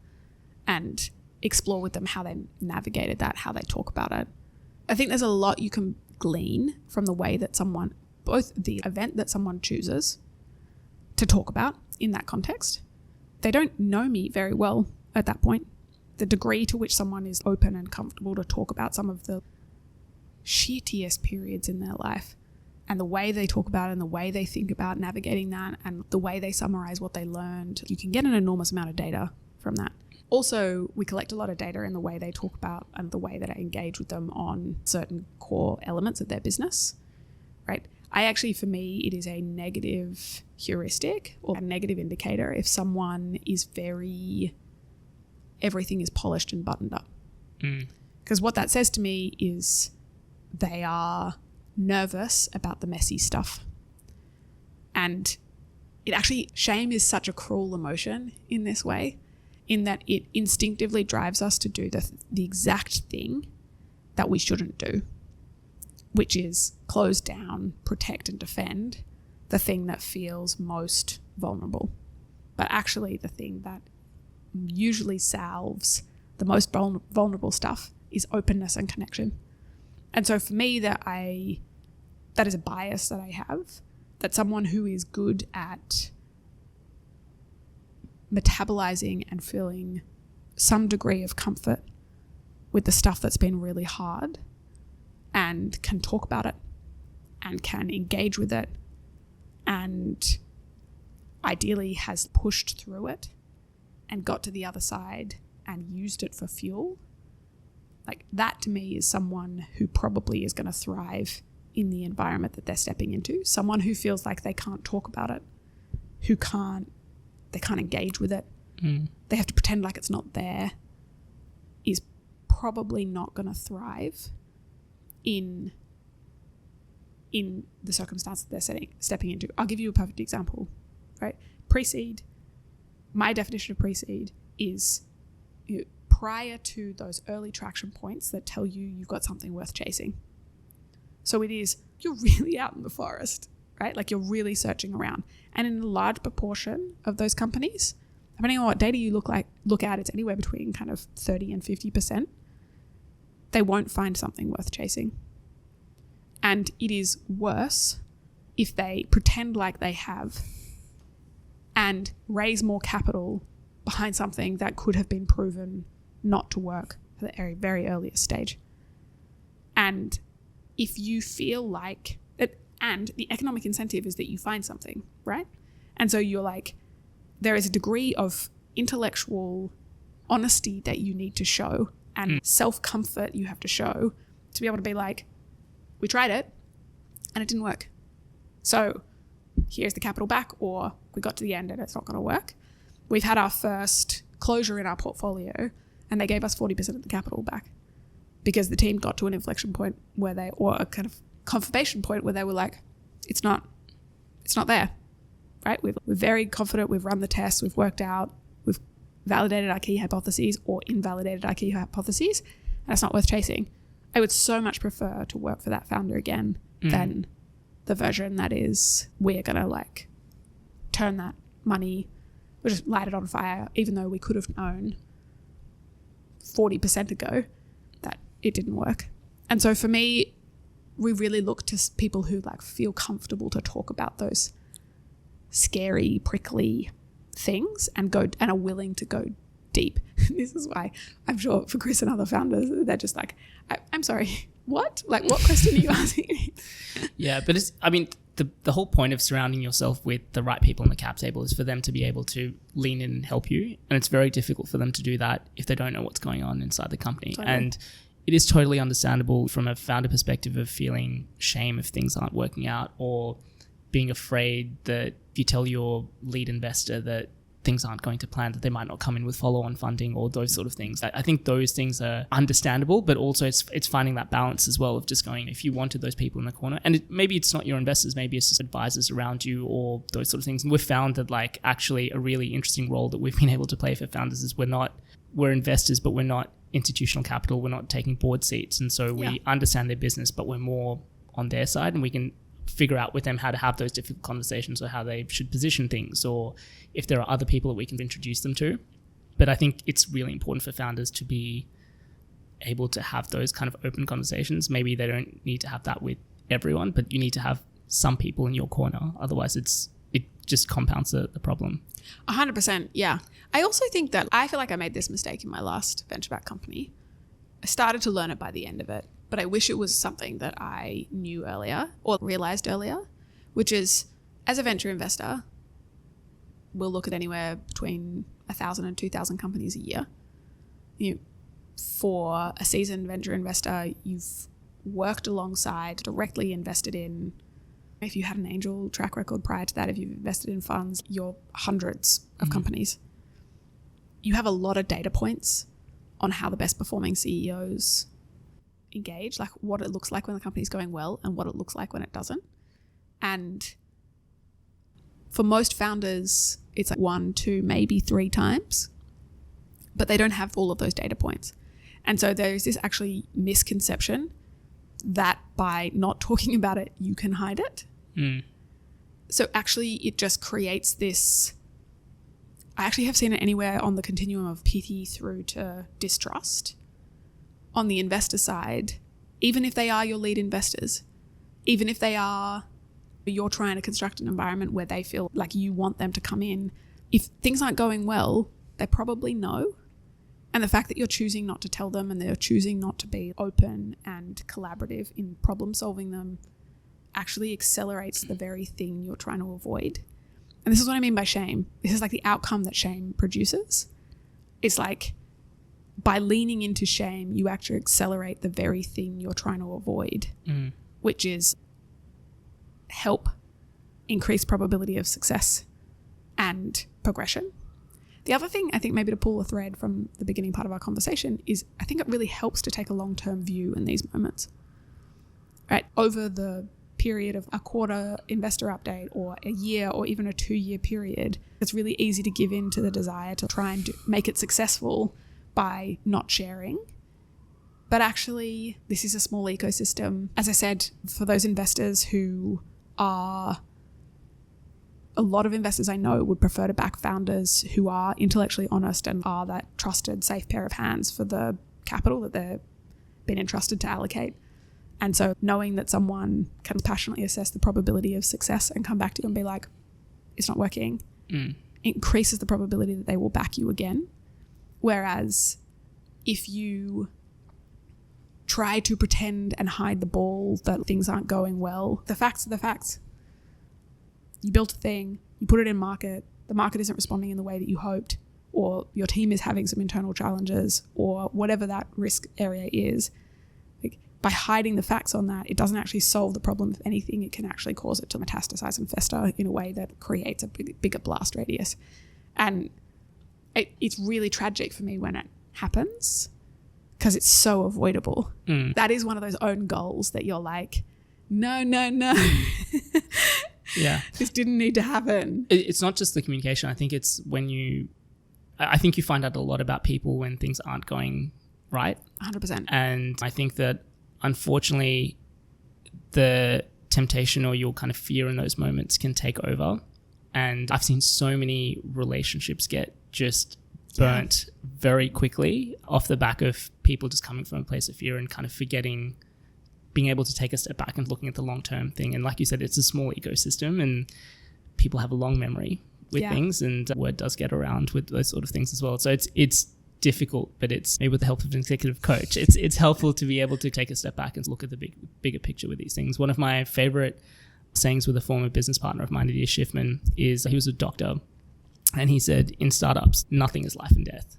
and explore with them how they navigated that, how they talk about it. I think there's a lot you can glean from the way that someone, both the event that someone chooses to talk about in that context. They don't know me very well at that point. The degree to which someone is open and comfortable to talk about some of the shittiest periods in their life, and the way they talk about it and the way they think about navigating that and the way they summarize what they learned, you can get an enormous amount of data from that. Also, we collect a lot of data in the way they talk about and the way that I engage with them on certain core elements of their business, right? For me, it is a negative heuristic or a negative indicator if someone is everything is polished and buttoned up. Because what that says to me is they are nervous about the messy stuff. And shame is such a cruel emotion in this way, in that it instinctively drives us to do the exact thing that we shouldn't do, which is close down, protect and defend the thing that feels most vulnerable. But actually the thing that usually salves the most vulnerable stuff is openness and connection. And so for me, that is a bias that I have, that someone who is good at metabolizing and feeling some degree of comfort with the stuff that's been really hard and can talk about it and can engage with it and ideally has pushed through it and got to the other side and used it for fuel. Like that to me is someone who probably is going to thrive in the environment that they're stepping into. Someone who feels like they can't talk about it, they can't engage with it. They have to pretend like it's not there, is probably not going to thrive in the circumstances they're stepping into. I'll give you a perfect example, right? Pre-seed, my definition of pre-seed is prior to those early traction points that tell you you've got something worth chasing. So it is, you're really out in the forest, right? Like you're really searching around. And in a large proportion of those companies, depending on what data you look at, it's anywhere between kind of 30 and 50%. They won't find something worth chasing. And it is worse if they pretend like they have and raise more capital behind something that could have been proven not to work at the very, very earliest stage. And if you feel like it, and the economic incentive is that you find something, right? And so you're like, there is a degree of intellectual honesty that you need to show and self-comfort you have to show to be able to be like, we tried it and it didn't work. So here's the capital back, or we got to the end and it's not going to work. We've had our first closure in our portfolio and they gave us 40% of the capital back because the team got to an inflection point where they, or a kind of confirmation point where they were like, it's not there, right? We're very confident. We've run the tests. We've worked out. We've validated our key hypotheses or invalidated our key hypotheses, and it's not worth chasing. I would so much prefer to work for that founder again than the version that is, we're going to like turn that money, we'll just light it on fire, even though we could have known 40% ago that it didn't work. And so for me, we really look to people who like feel comfortable to talk about those scary, prickly things and are willing to go deep. This is why I'm sure for Chris and other founders, they're just like, I'm sorry, what? Like, what question are you asking me? Yeah, but the whole point of surrounding yourself with the right people on the cap table is for them to be able to lean in and help you. And it's very difficult for them to do that if they don't know what's going on inside the company. Totally. And it is totally understandable from a founder perspective of feeling shame if things aren't working out, or being afraid that if you tell your lead investor that things aren't going to plan, that they might not come in with follow-on funding or those sort of things. I think those things are understandable, but also it's finding that balance as well of just going, if you wanted those people in the corner, and maybe it's not your investors, maybe it's just advisors around you or those sort of things. And we've found that like actually a really interesting role that we've been able to play for founders is we're investors, but we're not institutional capital. We're not taking board seats. And so we understand their business, but we're more on their side, and we can figure out with them how to have those difficult conversations or how they should position things, or if there are other people that we can introduce them to. But I think it's really important for founders to be able to have those kind of open conversations. Maybe they don't need to have that with everyone, but you need to have some people in your corner. Otherwise it just compounds the problem. 100%. Yeah. I also think that I feel like I made this mistake in my last venture-backed company. I started to learn it by the end of it, but I wish it was something that I knew earlier or realized earlier, which is, as a venture investor, we'll look at anywhere between 1,000 and 2,000 companies a year. For a seasoned venture investor, you've worked alongside, directly invested in. If you had an angel track record prior to that, if you've invested in funds, you're hundreds of companies. You have a lot of data points on how the best performing CEOs engage, like what it looks like when the company's going well and what it looks like when it doesn't. And for most founders, it's like 1, 2, maybe 3 times, but they don't have all of those data points. And so there's this actually misconception that by not talking about it, you can hide it. So actually it just creates this, I actually have seen it anywhere on the continuum of pity through to distrust. On the investor side, even if they are your lead investors, even if you're trying to construct an environment where they feel like you want them to come in, if things aren't going well, they probably know. And the fact that you're choosing not to tell them and they're choosing not to be open and collaborative in problem solving them actually accelerates the very thing you're trying to avoid. And this is what I mean by shame. This is like the outcome that shame produces. It's like by leaning into shame, you actually accelerate the very thing you're trying to avoid, which is help increase probability of success and progression. The other thing, I think maybe to pull a thread from the beginning part of our conversation, is I think it really helps to take a long-term view in these moments, right? Over the period of a quarter investor update or a year or even a 2-year period, it's really easy to give in to the desire to try and make it successful by not sharing. But actually, this is a small ecosystem. As I said, for those investors who are, a lot of investors I know would prefer to back founders who are intellectually honest and are that trusted, safe pair of hands for the capital that they've been entrusted to allocate. And so knowing that someone can passionately assess the probability of success and come back to you and be like, it's not working, increases the probability that they will back you again. Whereas if you try to pretend and hide the ball that things aren't going well, the facts are the facts. You built a thing, you put it in market, the market isn't responding in the way that you hoped, or your team is having some internal challenges, or whatever that risk area is. Like, by hiding the facts on that, it doesn't actually solve the problem. If anything, it can actually cause it to metastasize and fester in a way that creates a bigger blast radius. And it's really tragic for me when it happens, because it's so avoidable. That is one of those own goals that you're like, no. Yeah. This didn't need to happen. It's not just the communication. I think it's I think you find out a lot about people when things aren't going right. 100%. And I think that unfortunately the temptation or your kind of fear in those moments can take over. And I've seen so many relationships get just burnt very quickly off the back of people just coming from a place of fear and kind of forgetting, being able to take a step back and looking at the long-term thing. And like you said, it's a small ecosystem and people have a long memory with things, and word does get around with those sort of things as well. So it's difficult, but it's maybe with the help of an executive coach, it's helpful to be able to take a step back and look at the bigger picture with these things. One of my favorite sayings with a former business partner of mine, Adir Schiffman, is he was a doctor, and he said, in startups, nothing is life and death.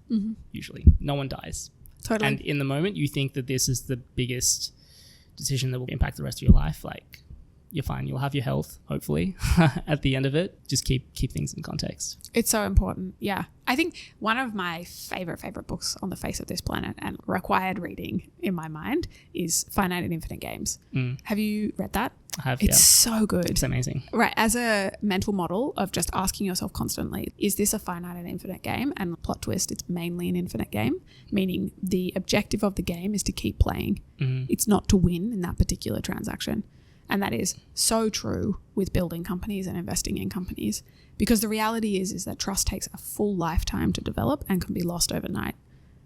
Usually no one dies. Totally. And in the moment you think that this is the biggest decision that will impact the rest of your life, like, you're fine. You'll have your health, hopefully, at the end of it. Just keep things in context. It's so important. Yeah. I think one of my favorite books on the face of this planet and required reading in my mind is Finite and Infinite Games. Have you read that? I have, It's so good. It's amazing. Right. As a mental model of just asking yourself constantly, is this a finite and infinite game? And plot twist, it's mainly an infinite game, meaning the objective of the game is to keep playing. It's not to win in that particular transaction. And that is so true with building companies and investing in companies, because the reality is that trust takes a full lifetime to develop and can be lost overnight.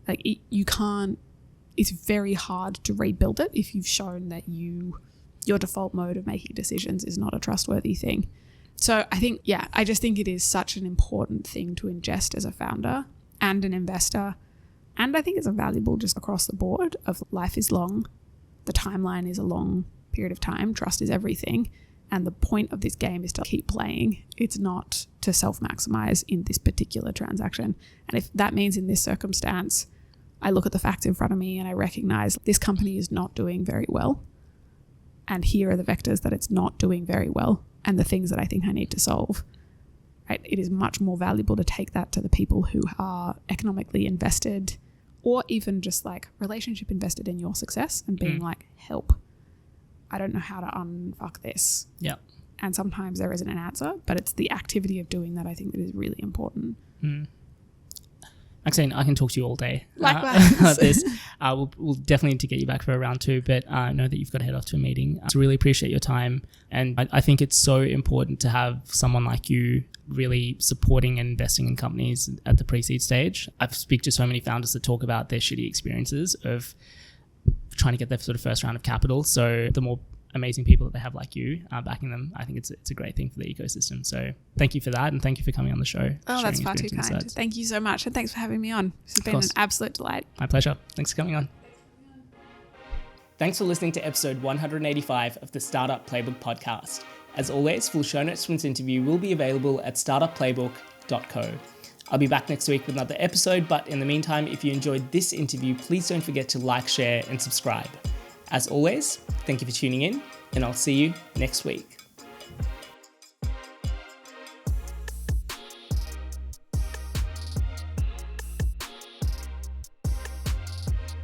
Like it's very hard to rebuild it if you've shown that your default mode of making decisions is not a trustworthy thing. So I think, I just think it is such an important thing to ingest as a founder and an investor. And I think it's a valuable just across the board of life is long. The timeline is a long period of time. Trust is everything. And the point of this game is to keep playing. It's not to self-maximize in this particular transaction. And if that means in this circumstance, I look at the facts in front of me and I recognize this company is not doing very well. And here are the vectors that it's not doing very well and the things that I think I need to solve. Right? It is much more valuable to take that to the people who are economically invested, or even just like relationship invested in your success and being like, help. I don't know how to unfuck this. Yeah. And sometimes there isn't an answer, but it's the activity of doing that I think that is really important. Maxine, I can talk to you all day. Likewise. About this. We'll definitely need to get you back for a round 2, but I know that you've got to head off to a meeting. So really appreciate your time. And I think it's so important to have someone like you really supporting and investing in companies at the pre-seed stage. I've speak to so many founders that talk about their shitty experiences of trying to get their sort of first round of capital. So the more amazing people that they have like you backing them, I think it's a great thing for the ecosystem. So thank you for that, and thank you for coming on the show. Oh, that's far too kind. Thank you so much, and thanks for having me on. This has been an absolute delight. My pleasure. Thanks for coming on. Thanks for listening to episode 185 of the Startup Playbook podcast. As always, full show notes from this interview will be available at startupplaybook.co. I'll be back next week with another episode, but in the meantime, if you enjoyed this interview, please don't forget to like, share, and subscribe. As always, thank you for tuning in, and I'll see you next week.